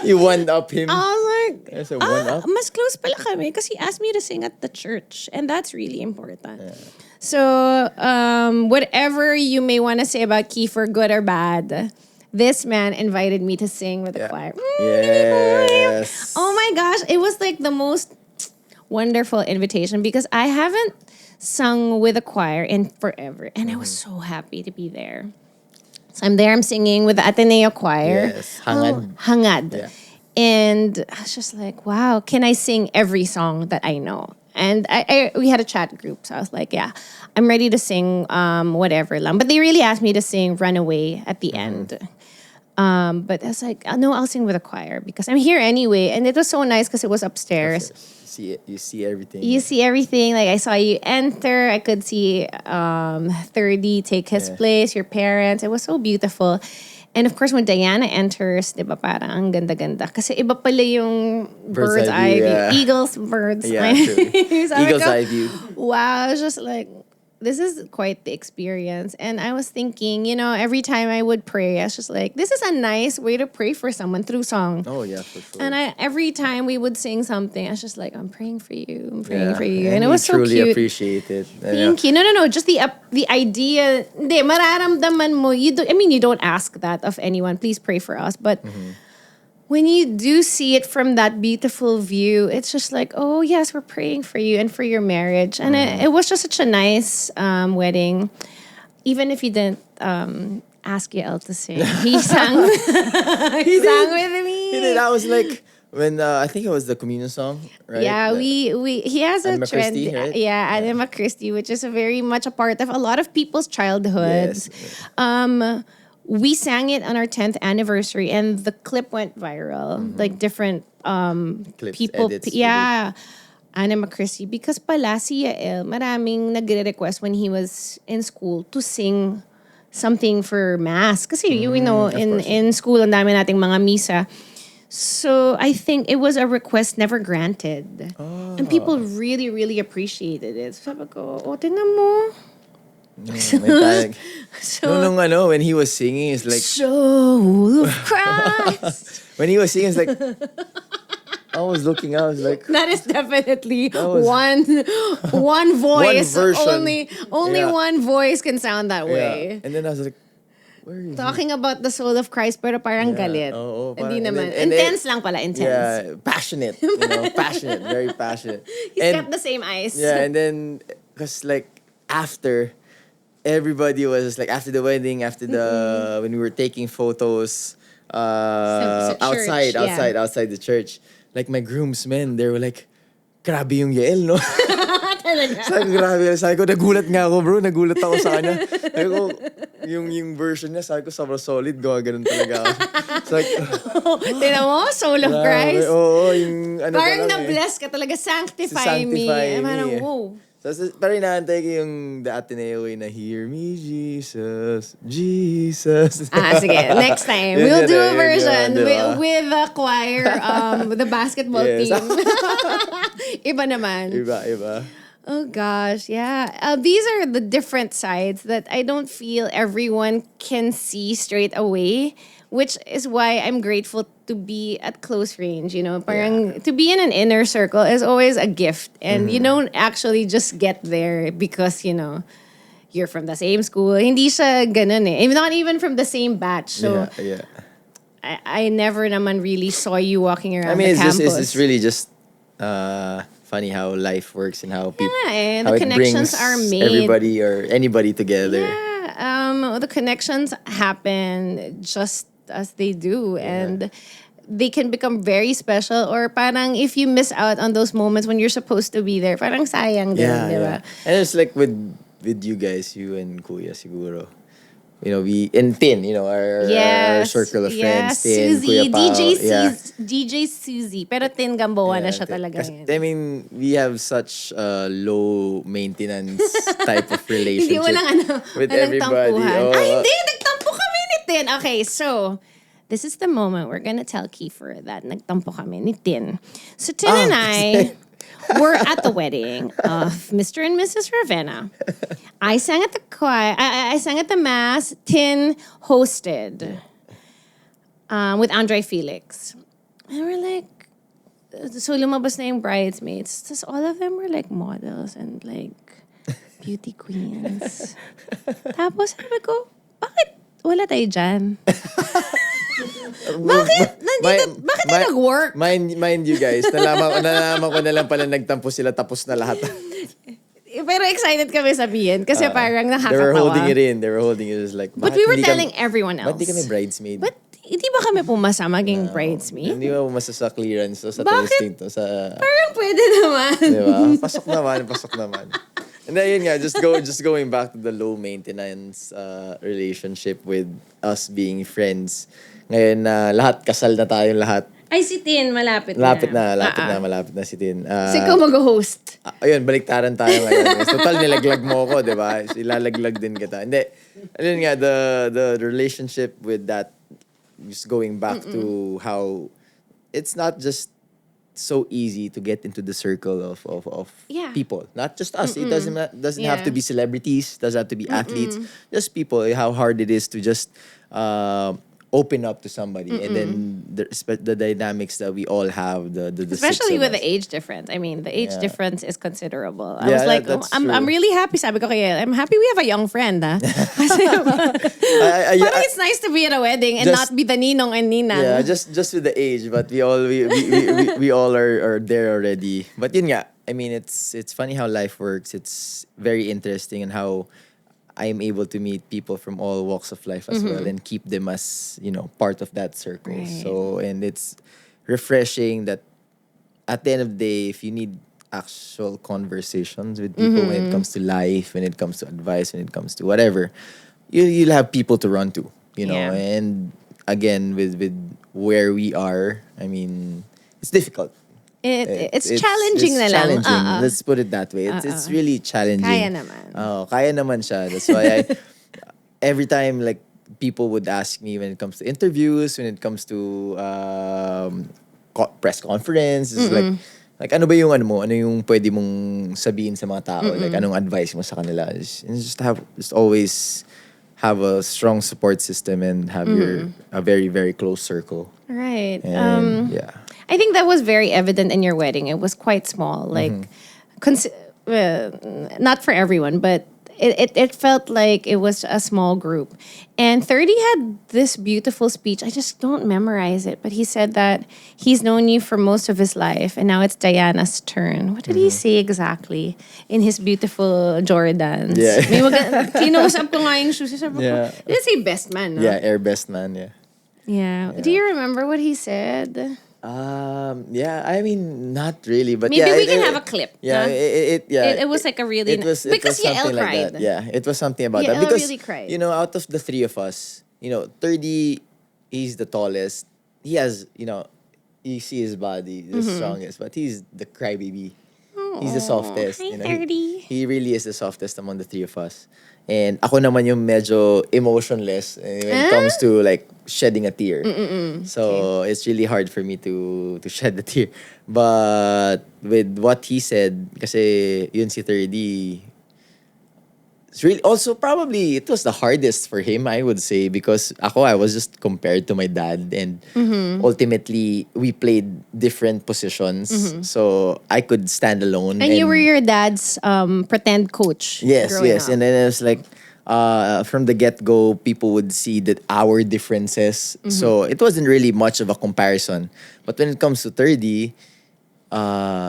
You one-up him. I was like, There's a one-up. mas close pala kami because he asked me to sing at the church. And that's really important. Yeah. So, whatever you may want to say about Kiefer, good or bad, this man invited me to sing with the choir. Yes. Oh my gosh, it was like the most wonderful invitation because I haven't sung with a choir in forever. And I was so happy to be there. So I'm there, I'm singing with the Ateneo choir. Yes, hangad. Hangad. Yeah. And I was just like, wow, can I sing every song that I know? And we had a chat group, so I was like, yeah, I'm ready to sing whatever lang. But they really asked me to sing Runaway at the end. But I was like, no, I'll sing with a choir because I'm here anyway. And it was so nice because it was upstairs. You see everything. You see everything. Like, I saw you enter. I could see 30 take his place, your parents. It was so beautiful. And of course, when Diana enters, di ba, parang ang ganda-ganda. Kasi iba pala yung bird's eye view. Yeah. Eagle's bird's eye true. Eagle's eye view. Wow, I was just like, this is quite the experience. And I was thinking, every time I would pray, I was just like, this is a nice way to pray for someone through song. Oh, yeah, for sure. And every time we would sing something, I was just like, I'm praying for you. I'm praying for you. And it was so truly cute. Appreciate it. Thank you. No. Just the idea. Hindi, mararamdaman mo. You don't ask that of anyone. Please pray for us. But when you do see it from that beautiful view, it's just like, oh, yes, we're praying for you and for your marriage. And it was just such a nice wedding. Even if you didn't ask Yael to sing, he sang. He sang with me. He did. I was like, when I think it was the communion song, right? Yeah, he has a Anima trend. Christi, right? Yeah, Anima Christi, which is very much a part of a lot of people's childhoods. Yes. We sang it on our 10th anniversary, and the clip went viral. Like different Clips, people, edits, Anima Christi, because pala si Yael, maraming nagre-request when he was in school to sing something for mass. Kasi in school, ang dami nating mga misa. So I think it was a request never granted. And people really, really appreciated it. Sabi ko, tingnan mo. When he was singing, it's like Soul of Christ. when he was singing, it's like I was looking out, I was like, that is definitely one voice. One version. Only one voice can sound that way. Yeah. And then I was like, where is Talking about the soul of Christ, pero parang galit. Hindi naman. Intense lang pala, intense. Yeah, passionate. Passionate, very passionate. He's got the same eyes. Yeah, and then because like after. Everybody was just like after the wedding, after the when we were taking photos outside the church. Like my groomsmen, they were like, grabe yung Yael, no? Sabi ko, grabe. Sabi ko, nagulat nga ako, bro. Nagulat ako sa kanya. Sabi ko, yung version niya, sabi ko, sobrang solid. Gawa ganun talaga ako. It's like, Tinan mo, soul of Christ. Oo, yung ano parang pa lang na-bless ka talaga. Sanctify me. Parang, wow. So, parang inaantay ko yung the Ateneo way na Hear me, Jesus, Jesus. Sige. Next time. We'll do a version with the choir, the basketball team. Iba naman. Iba. Oh gosh, yeah. These are the different sides that I don't feel everyone can see straight away, which is why I'm grateful to be at close range, Parang to be in an inner circle is always a gift. And you don't actually just get there because, you're from the same school. Hindi siya ganun eh. Not even from the same batch. So yeah. I never naman really saw you walking around the campus. It's really just funny how life works and how people the connections are made. Everybody or anybody together. Yeah, the connections happen just as they do, and they can become very special. Or parang if you miss out on those moments when you're supposed to be there, parang sayang din, di ba? And it's like with you guys, you and Kuya siguro. we in Tin, our circle of friends, Tin, Susie, Kuya Pao, DJ Susie. Pero Tin Gamboa na siya talaga Kasi, ngayon. I mean, we have such a low maintenance type of relationship with everybody. Tampuhan. Hindi, nagtampo kami ni Tin. Okay, so this is the moment we're gonna tell Kiefer that nagtampo kami ni Tin. So Tin and I were at the wedding of Mr. and Mrs. Ravena. I sang at the choir. I sang at the mass. Tin hosted with Andre Felix. And we're like, so lumabas na yung bridesmaids. Tapos all of them were like models and like beauty queens. Tapos sabi ko, bakit wala tayo dyan? Bakit na nag-work? Mind you guys, nalaman ko na lang pala nagtampo sila tapos na lahat. Pero excited kami sabihin kasi parang nakakatawa. They were holding it in. They were holding it as like, but we were telling everyone else. Ba't di kami bridesmaid? But hindi ba kami pumasa maging bridesmaid? Hindi ba pumasa sa clearance o sa Bakit? testing to? Parang pwede naman. Diba? Pasok naman. And then yun nga, just going back to the low maintenance relationship with us being friends. Ngayon lahat, kasal na tayong lahat. Ay, si Tin, malapit na. Malapit na si Tin. So, ikaw mag-host. Ayun, baliktaran tayo ngayon. Total, nilaglag mo ko, di ba? Ilalaglag din kita. Hindi, ayun nga, the relationship with that, just going back to how it's not just so easy to get into the circle of people. Not just us. It doesn't have to be celebrities, doesn't have to be athletes. Just people, how hard it is to just open up to somebody. And then the dynamics that we all have, the especially with the us. age difference. I mean, the age difference is considerable. I Yeah, was like, I'm really happy. Sabi ko kaya, I'm happy we have a young friend. Kasi parang it's nice to be at a wedding and not be the ninong and ninang. Yeah, just with the age, but we all are there already. But yun nga, I mean, it's funny how life works. It's very interesting and how I am able to meet people from all walks of life as well and keep them as, part of that circle. Right. So, and it's refreshing that at the end of the day, if you need actual conversations with people when it comes to life, when it comes to advice, when it comes to whatever, you'll have people to run to, Yeah. And again, with where we are, I mean, it's difficult. It's challenging na lang. Challenging. Let's put it that way. It's really challenging. Kaya naman. Kaya naman siya. That's why every time like people would ask me when it comes to interviews, when it comes to press conference, it's like ano ba yung ano yung pwede mong sabihin sa mga tao? Like anong advice mo sa kanila? Just always have a strong support system and have a very, very close circle. Right. And, yeah. I think that was very evident in your wedding. It was quite small, like not for everyone, but it felt like it was a small group. And 30 had this beautiful speech. I just don't memorize it, but he said that he's known you for most of his life, and now it's Diana's turn. What did he say exactly in his beautiful Jordans? Yeah. Kinausap ko nga yung shoes. Sabi ko, did it say best man? No? Yeah, air best man. Yeah. Yeah. Do you remember what he said? Yeah, I mean, not really, but maybe yeah, we can have a clip. Yeah, no? It was like a really because something Yael like cried. that. Yeah, it was something about Yael that because really cried. out of the three of us, 30, he's the tallest. He has, you see his body, the strongest, but he's the crybaby. He's the softest. Hi, 30. He really is the softest among the three of us. And ako naman yung medyo emotionless when it comes to like shedding a tear. So it's really hard for me to shed a tear. But with what he said, kasi yun si 30, it's really also probably it was the hardest for him, I would say, because I was just compared to my dad, and ultimately we played different positions, so I could stand alone. And you were your dad's pretend coach. Yes, growing up. and then it was like from the get-go, people would see that our differences. So it wasn't really much of a comparison. But when it comes to 30,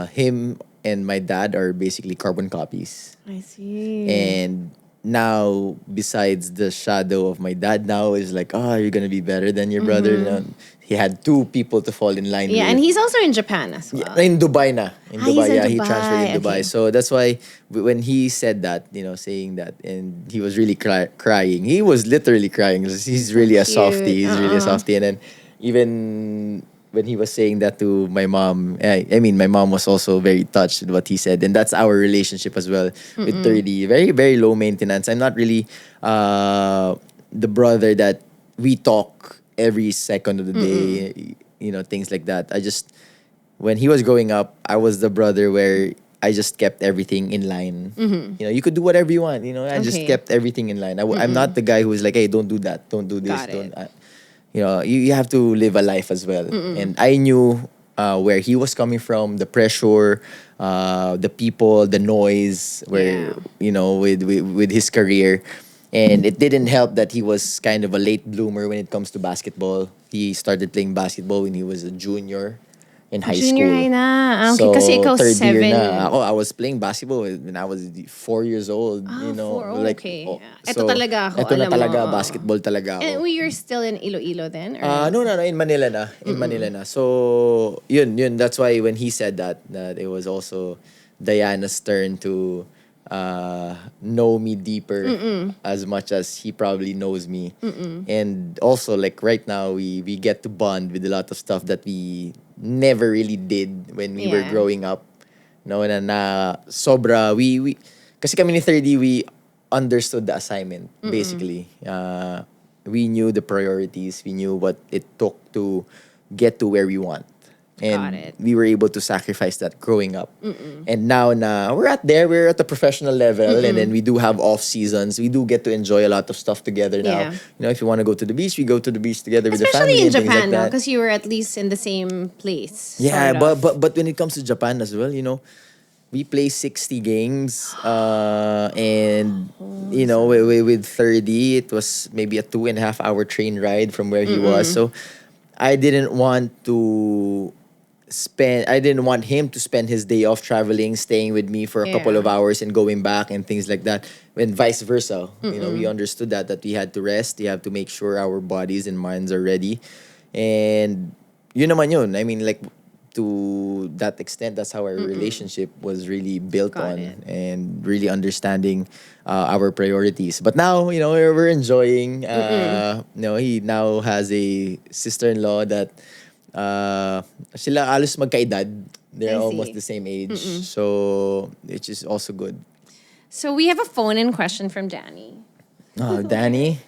him and my dad are basically carbon copies. I see. And now, besides the shadow of my dad, now is like, oh, you're gonna be better than your brother. No, he had two people to fall in line Yeah, with. and he's also in Japan as well. In Dubai na. In He's Dubai, in yeah, he Dubai, transferred in Dubai. okay. So that's why when he said that, saying that, and he was really crying. He was literally crying. He's really a softie. Cute. He's really a softie. And then even when he was saying that to my mom, I mean, my mom was also very touched with what he said. And that's our relationship as well with 30. Very, very low maintenance. I'm not really the brother that we talk every second of the day, things like that. When he was growing up, I was the brother where I just kept everything in line. You could do whatever you want. I just Okay. kept everything in line. I'm not the guy who was like, hey, don't do that, don't do this, Got it. don't. You have to live a life as well. And I knew where he was coming from, the pressure, the people, the noise, where with his career. And it didn't help that he was kind of a late bloomer when it comes to basketball. He started playing basketball when he was a junior in high Junior school. high na. Okay, So, kasi ikaw third year 7. na. I was playing basketball when I was 4 years old. 4. Like, Okay. Ito talaga ako, Ito na alam mo, talaga, oo. basketball talaga And ako. you're still in Iloilo then? Or? No, in Manila na. In Manila na. So, yun. That's why when he said that it was also Diana's turn to know me deeper as much as he probably knows me. And also, like, right now, we get to bond with a lot of stuff that we never really did when we were Yeah. growing up. Na sobra, kasi kami ni 30, we understood the assignment, basically. We knew the priorities. We knew what it took to get to where we want. Got And it. we were able to sacrifice that growing up. And now we're at the professional level, and then we do have off seasons. We do get to enjoy a lot of stuff together now. Yeah. If you want to go to the beach, we go to the beach together with the family Especially in and things Japan, like no? that. Because you were at least in the same place. Yeah, sort of. but when it comes to Japan as well, we play 60 games, and with 30, it was maybe a 2.5 hour train ride from where he was. So I didn't want him to spend his day off traveling, staying with me for a couple of Yeah. hours and going back and things like that. And vice versa. We understood that we had to rest. We have to make sure our bodies and minds are ready. And yun naman yun. I mean, like, to that extent, that's how our relationship was really built Got on, it. and really understanding our priorities. But now, we're enjoying. He now has a sister-in-law that sila alos magkaedad. They're I see. almost the same age. So, which is also good. So we have a phone-in question from Danny. Danny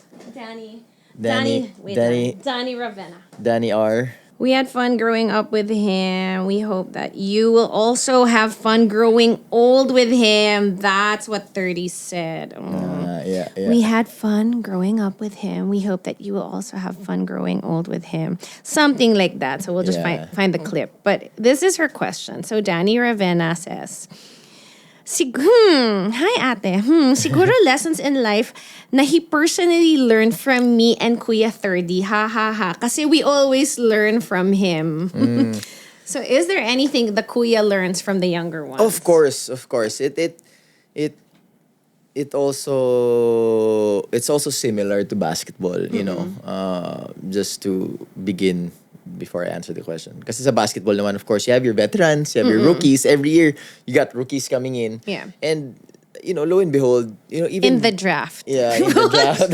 Wait Danny- lang. Danny Ravena. Danny R. We had fun growing up with him. We hope that you will also have fun growing old with him. That's what 30 said. Yeah. We had fun growing up with him. We hope that you will also have fun growing old with him. Something like that. So we'll just Yeah. find the clip. But this is her question. So Danny Ravena says, hi ate. Siguro lessons in life na he personally learned from me and Kuya 30. Ha ha ha. Kasi we always learn from him. So is there anything the Kuya learns from the younger ones? Of course. It's also similar to basketball, just to begin before I answer the question. Kasi sa basketball naman, of course, you have your veterans, you have your rookies. Every year, you got rookies coming in. Yeah. And, lo and behold, even... In the draft. Yeah, in the draft.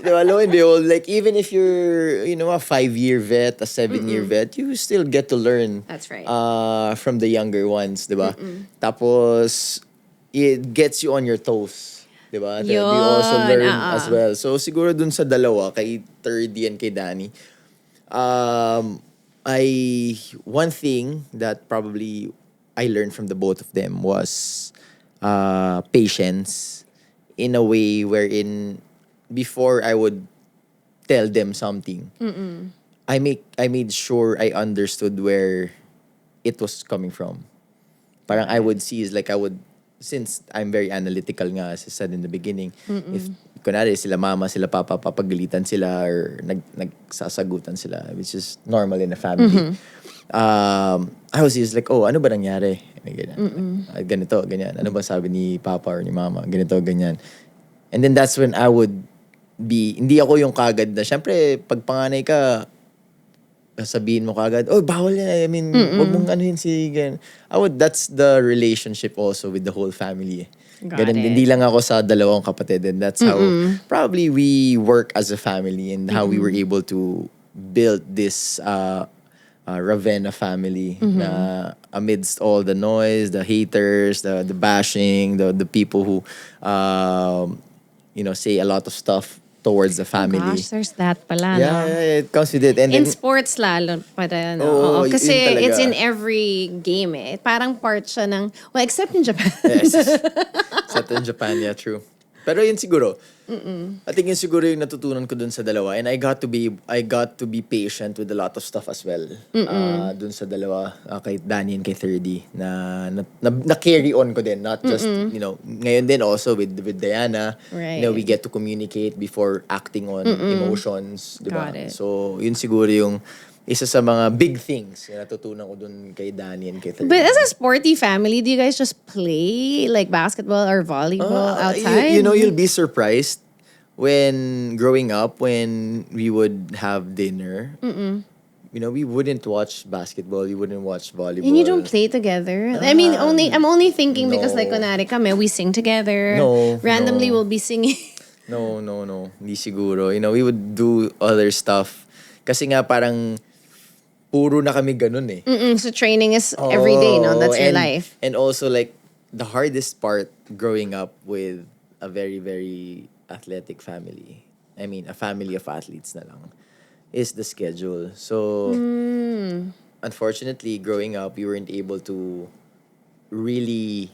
Lo and behold, like, even if you're, a 5-year vet, a 7-year vet, you still get to learn. That's right. From the younger ones, diba? Tapos, it gets you on your toes. Diba? You also Yun, learn as well. So, siguro dun sa dalawa, kay 30 and kay Danny, one thing that probably I learned from the both of them was patience, in a way wherein before I would tell them something, I made sure I understood where it was coming from. Parang I would see is like since I'm very analytical nga, as I said in the beginning, if kunwari sila mama, sila papa, papagalitan sila or nagsasagutan sila, which is normal in a family. I was just like, ano ba nangyari? Ganyan. Ganito, ganyan. Ano ba sabi ni papa or ni mama? Ganito, ganyan. And then that's when I would hindi ako yung kagad na, syempre, pag panganay ka, sabihin mo kagad, oh, bawal yan. I mean, wag mong ano yun si ganyan. That's the relationship also with the whole family. Ganun, hindi lang ako sa dalawang kapatid. And that's how probably we work as a family and how we were able to build this Ravena family na amidst all the noise, the haters, the bashing, the people who say a lot of stuff towards the family. Oh gosh, there's that pala, Yeah, no? it comes with it. And In then, sports lalo pala, no? Oo, Oo, kasi yun talaga. it's in every game eh. Parang part siya ng, well, except in Japan. yes. Except in Japan, yeah, true. Pero yun siguro. I think yun siguro yung natutunan ko dun sa dalawa. And I got to be patient with a lot of stuff as well. Dun sa dalawa, kay Danny and kay 3D, na carry on ko din. Not just, ngayon din also with Diana. Right. We get to communicate before acting on emotions. Diba? Got it. So, yun siguro yung isa sa mga big things na natutunan ko dun kay Danny and kay 3D. But as a sporty family, do you guys just play like basketball or volleyball outside? You'll be surprised when growing up, when we would have dinner, we wouldn't watch basketball, we wouldn't watch volleyball. And you don't play together? I mean, I'm only thinking because like kunwari kami, we sing together. Randomly we'll be singing. No. Hindi siguro. We would do other stuff. Kasi nga parang puro na kami ganun eh. So training is every day, no? That's your life. And also like the hardest part growing up with a very, very athletic family. I mean, a family of athletes na lang. Is the schedule. So, unfortunately, growing up, we weren't able to really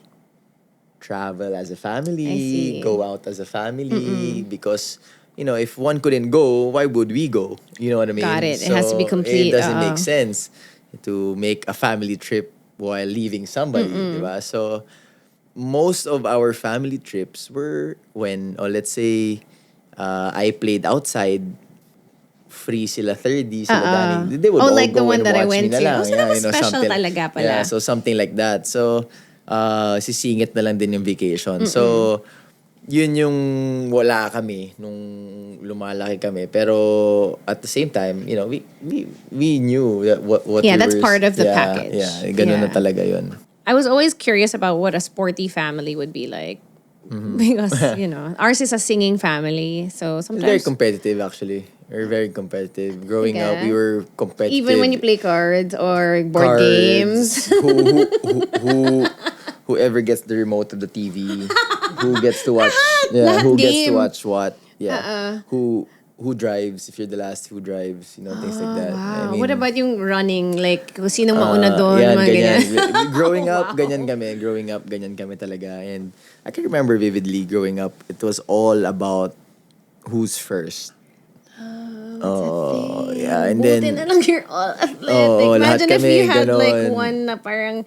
travel as a family, go out as a family, because, if one couldn't go, why would we go? You know what I mean? Got it. It has to be complete. It doesn't make sense to make a family trip while leaving somebody, diba? So, most of our family trips were when, let's say, I played outside, free sila 3D, sila Danny. They would all like go the one and that I watch went me na to. lang. So that was special something, talaga pala. Yeah, so something like that. So, sisingit na lang din yung vacation. So, yun yung wala kami nung lumalaki kami. Pero at the same time, we knew that what Yeah, we that's were, part of the package. Yeah, ganun na talaga yun. I was always curious about what a sporty family would be like. Because, ours is a singing family. So It's sometimes... very competitive actually. We're very competitive. Growing up, we were competitive. Even when you play cards or board games. Whoever gets the remote of the TV, who gets to watch, who gets to watch what, who drives, if you're the last who drives, things like that. Wow. I mean, What about yung running? Like, kung sinong mauna doon, yan, mga ganyan. Growing up, ganyan kami. Growing up, ganyan kami talaga. And I can remember vividly growing up, it was all about who's first. Oh, yeah. And Buti then, na lang you're all athletic. lahat Imagine if kami you had like ganon. one na parang,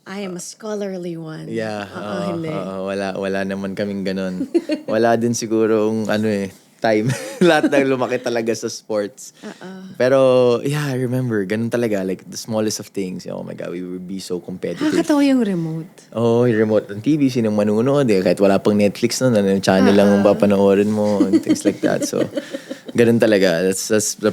I am a scholarly one. yeah, Hindi. wala naman kaming ganon. Wala din sigurong time. Lahat na lumaki talaga sa sports. Pero, yeah, I remember, ganun talaga. Like, the smallest of things. Oh my God, we would be so competitive. Nakakatawa yung remote. Oh, yung remote ng TV, sinong manunood. Kahit wala pang Netflix nun, channel lang ang papanoorin mo, and things like that. So, ganun talaga. That's the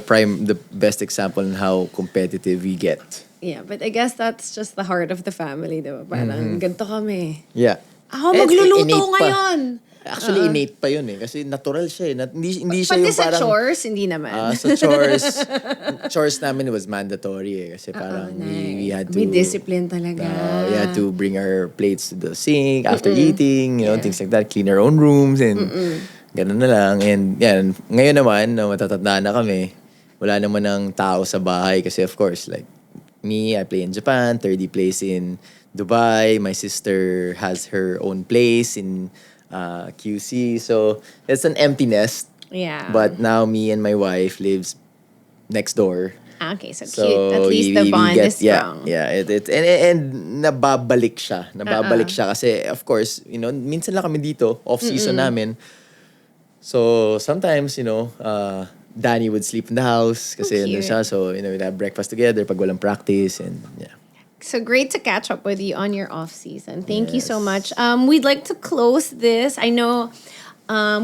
best example on how competitive we get. Yeah, but I guess that's just the heart of the family, diba? Parang ganito kami. Yeah. Ako It's magluluto innate pa. ngayon. Actually, innate pa yun eh. Kasi natural siya eh. Hindi siya Pati yung sa parang... chores, hindi naman. Sa chores namin was mandatory eh. Kasi parang we had to... May discipline talaga. We had to bring our plates to the sink after eating, things like that. Clean our own rooms and ganun na lang. And yan, ngayon naman, matatanda na kami, wala naman ng tao sa bahay. Kasi of course, like me, I play in Japan, 30 plays in Dubai. My sister has her own place in QC. So, it's an empty nest. Yeah. But now me and my wife lives next door. Okay, so cute. At least the bond is strong. Yeah, and nababalik siya. Nababalik siya kasi of course, minsan lang kami dito, off-season namin. So, sometimes, Danny would sleep in the house kasi cute. siya. So, we'd have breakfast together pag walang practice and yeah. So great to catch up with you on your off season. Thank you so much. We'd like to close this. I know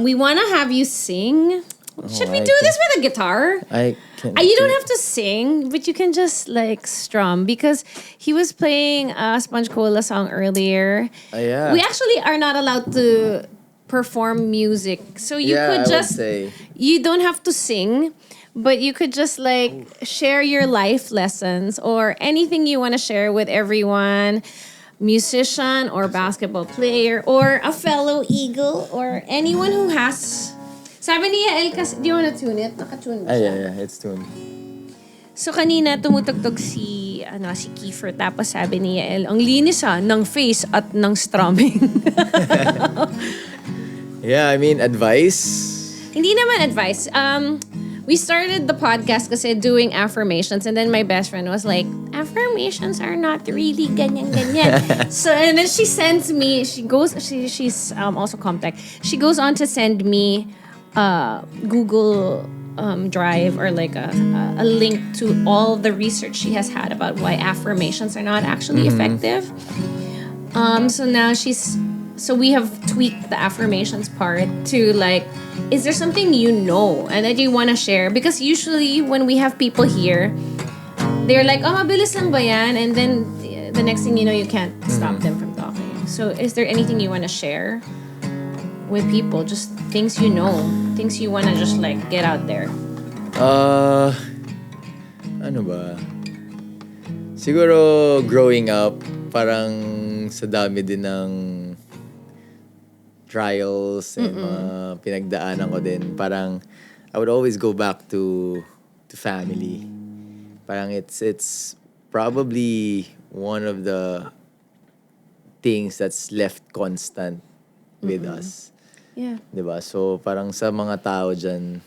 We want to have you sing. Should we do this with a guitar? You don't have to sing, but you can just like strum because he was playing a Spongecola song earlier. Yeah. We actually are not allowed to perform music, so you could just you don't have to sing, but you could just like share your life lessons or anything you want to share with everyone. Musician or basketball player or a fellow Eagle or anyone who has. Sabi ni Yael, do you wanna tune it? Naka-tune ba siya? Yeah, it's tuned. So kanina tumutugtog si Kiefer, tapos sabi ni Yael, ang linis ng face at ng strumming. Yeah, I mean, advice? Hindi naman advice. We started the podcast kasi doing affirmations, and then my best friend was like, affirmations are not really ganyan. So, and then she sends me, she's also Comtech. She goes on to send me Google Drive or like a link to all the research she has had about why affirmations are not actually effective. So we have tweaked the affirmations part to like, is there something you know and that you want to share? Because usually when we have people here, they're like, oh, mabilis lang ba yan? And then the next thing you know, you can't stop them from talking. So is there anything you want to share with people? Just things you know, things you want to just like get out there. Ano ba? Siguro growing up, parang sa dami din ng trials and pinagdaanan ko din. Parang I would always go back to family. Parang it's probably one of the things that's left constant with us. Yeah. Diba? So parang sa mga tao dyan,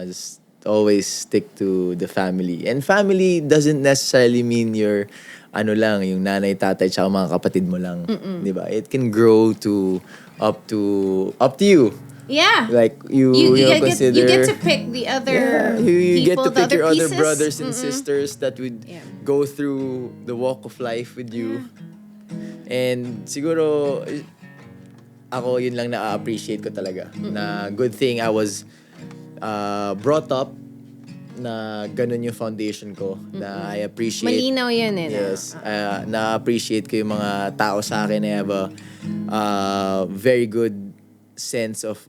just always stick to the family. And family doesn't necessarily mean your yung nanay, tatay, tsaka mga kapatid mo lang. Diba? It can grow to up to you. Yeah. Like you consider you get to pick the other you people, get to pick your other pieces. brothers and sisters that would go through the walk of life with you. And siguro ako yun lang na-appreciate ko talaga. Na good thing I was brought up na ganun yung foundation ko, na I appreciate. Malinaw yan eh. Yes. Na-appreciate ko yung mga tao sa akin. I have a very good sense of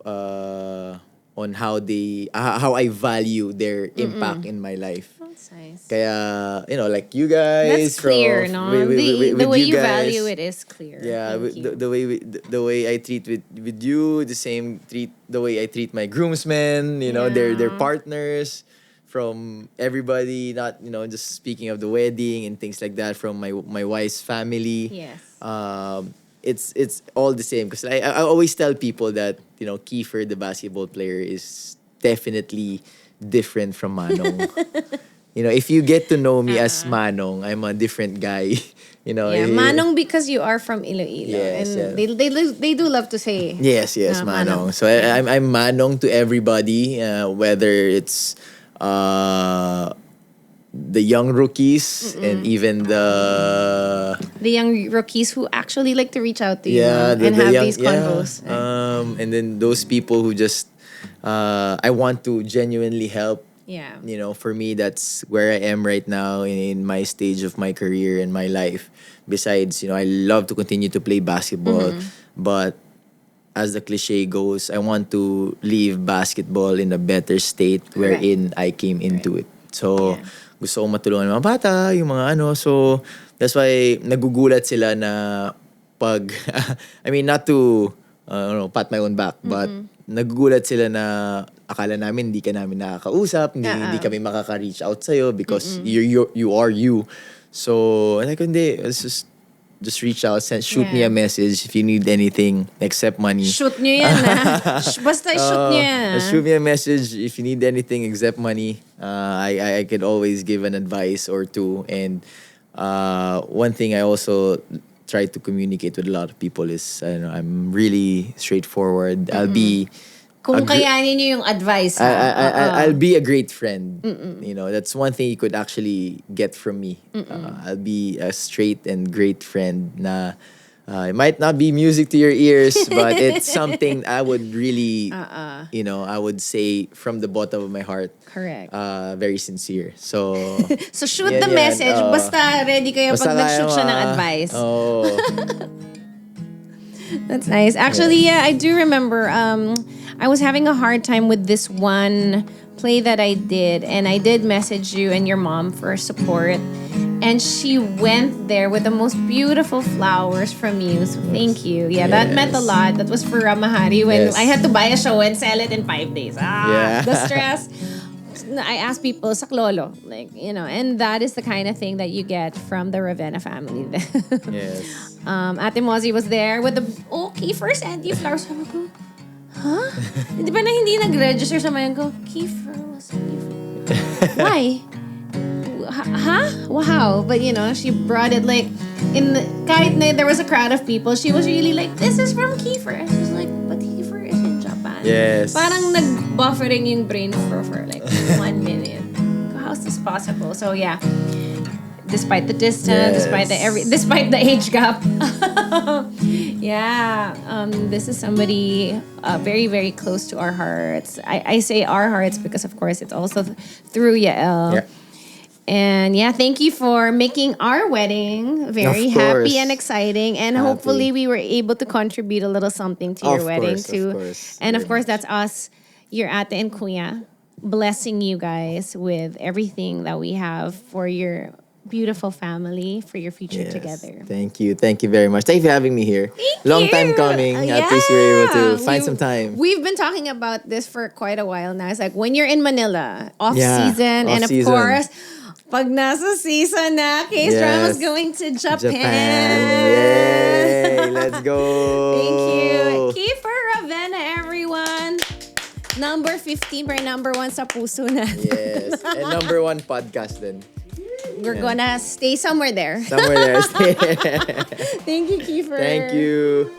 on how I value their impact in my life. That's nice. Kaya, like you guys. That's clear, no? The way you guys, value it is clear. Yeah, the way I treat with you, the way I treat my groomsmen, their partners, from everybody, not just speaking of the wedding and things like that, from my wife's family. Yes. It's all the same, because I always tell people that Kiefer, the basketball player, is definitely different from Manong. If you get to know me as Manong, I'm a different guy. Manong, because you are from Iloilo. Yes, and they do love to say yes, Manong. So I'm Manong to everybody, whether it's the young rookies and even the young rookies who actually like to reach out to you and the have young, these convos. And then those people who just I want to genuinely help. Yeah. For me, that's where I am right now in my stage of my career and my life. Besides, I love to continue to play basketball, but as the cliche goes, I want to leave basketball in a better state wherein I came into it. So, gusto ko matulungan ng mga bata, yung mga So, that's why nagugulat sila na pag, I mean, not to pat my own back, but nagugulat sila na akala namin hindi ka namin nakakausap, hindi kami makaka-reach out sa'yo because you are you. So, like, hindi, let's just reach out, shoot me a message if you need anything except money. Shoot nyo yan, Basta shoot nyo yan. Shoot me a message if you need anything except money. I could always give an advice or two. And one thing I also try to communicate with a lot of people is, I'm really straightforward. I'll be... Kung kayanin nyo yung advice, I'll be a great friend. That's one thing you could actually get from me. I'll be a straight and great friend na It might not be music to your ears, but it's something I would really, I would say from the bottom of my heart. Correct. Very sincere. So, So shoot the message. Basta ready kayo basta pag nag-shoot siya ng advice. That's nice. Actually, yeah, I do remember I was having a hard time with this one play that I did, and I did message you and your mom for support. And she went there with the most beautiful flowers from you. So thank you. Yeah, that meant a lot. That was for Ramahari when I had to buy a show and sell it in 5 days. The stress. I asked people sa klolo, and that is the kind of thing that you get from the Ravena family. Yes. Ate Mozzie was there with the Kiefer sent you flowers. Sabi ko, huh? Di ba na hindi nag-register sa mind ko? Kiefer was sent you flowers. Why? Huh? Wow. But she brought it kahit na there was a crowd of people, she was really like, this is from Kiefer. And she was like, but Kiefer is in Japan. Yes. Parang nag-buffering yung brain for 1 minute. How's this possible? So yeah, despite the distance, despite the age gap, this is somebody very, very close to our hearts. I say our hearts because of course it's also through Yael. Yeah. And thank you for making our wedding very happy and exciting. And hopefully we were able to contribute a little something to your wedding too. Of course. And of course that's us, your ate and kuya, blessing you guys with everything that we have for your beautiful family, for your future together. Thank you. Thank you very much. Thank you for having me here. Long time coming. At least we were able to find some time. We've been talking about this for quite a while now. It's like when you're in Manila, off-season, and of course, pag nasa season na, K-Drama's going to Japan. Yay! Let's go! Thank you. Kiefer Ravena, everyone. Number 15 or number 1 sa puso na. Yes. And number 1 podcast then. We're gonna stay somewhere there. Somewhere there. Thank you, Kiefer. Thank you.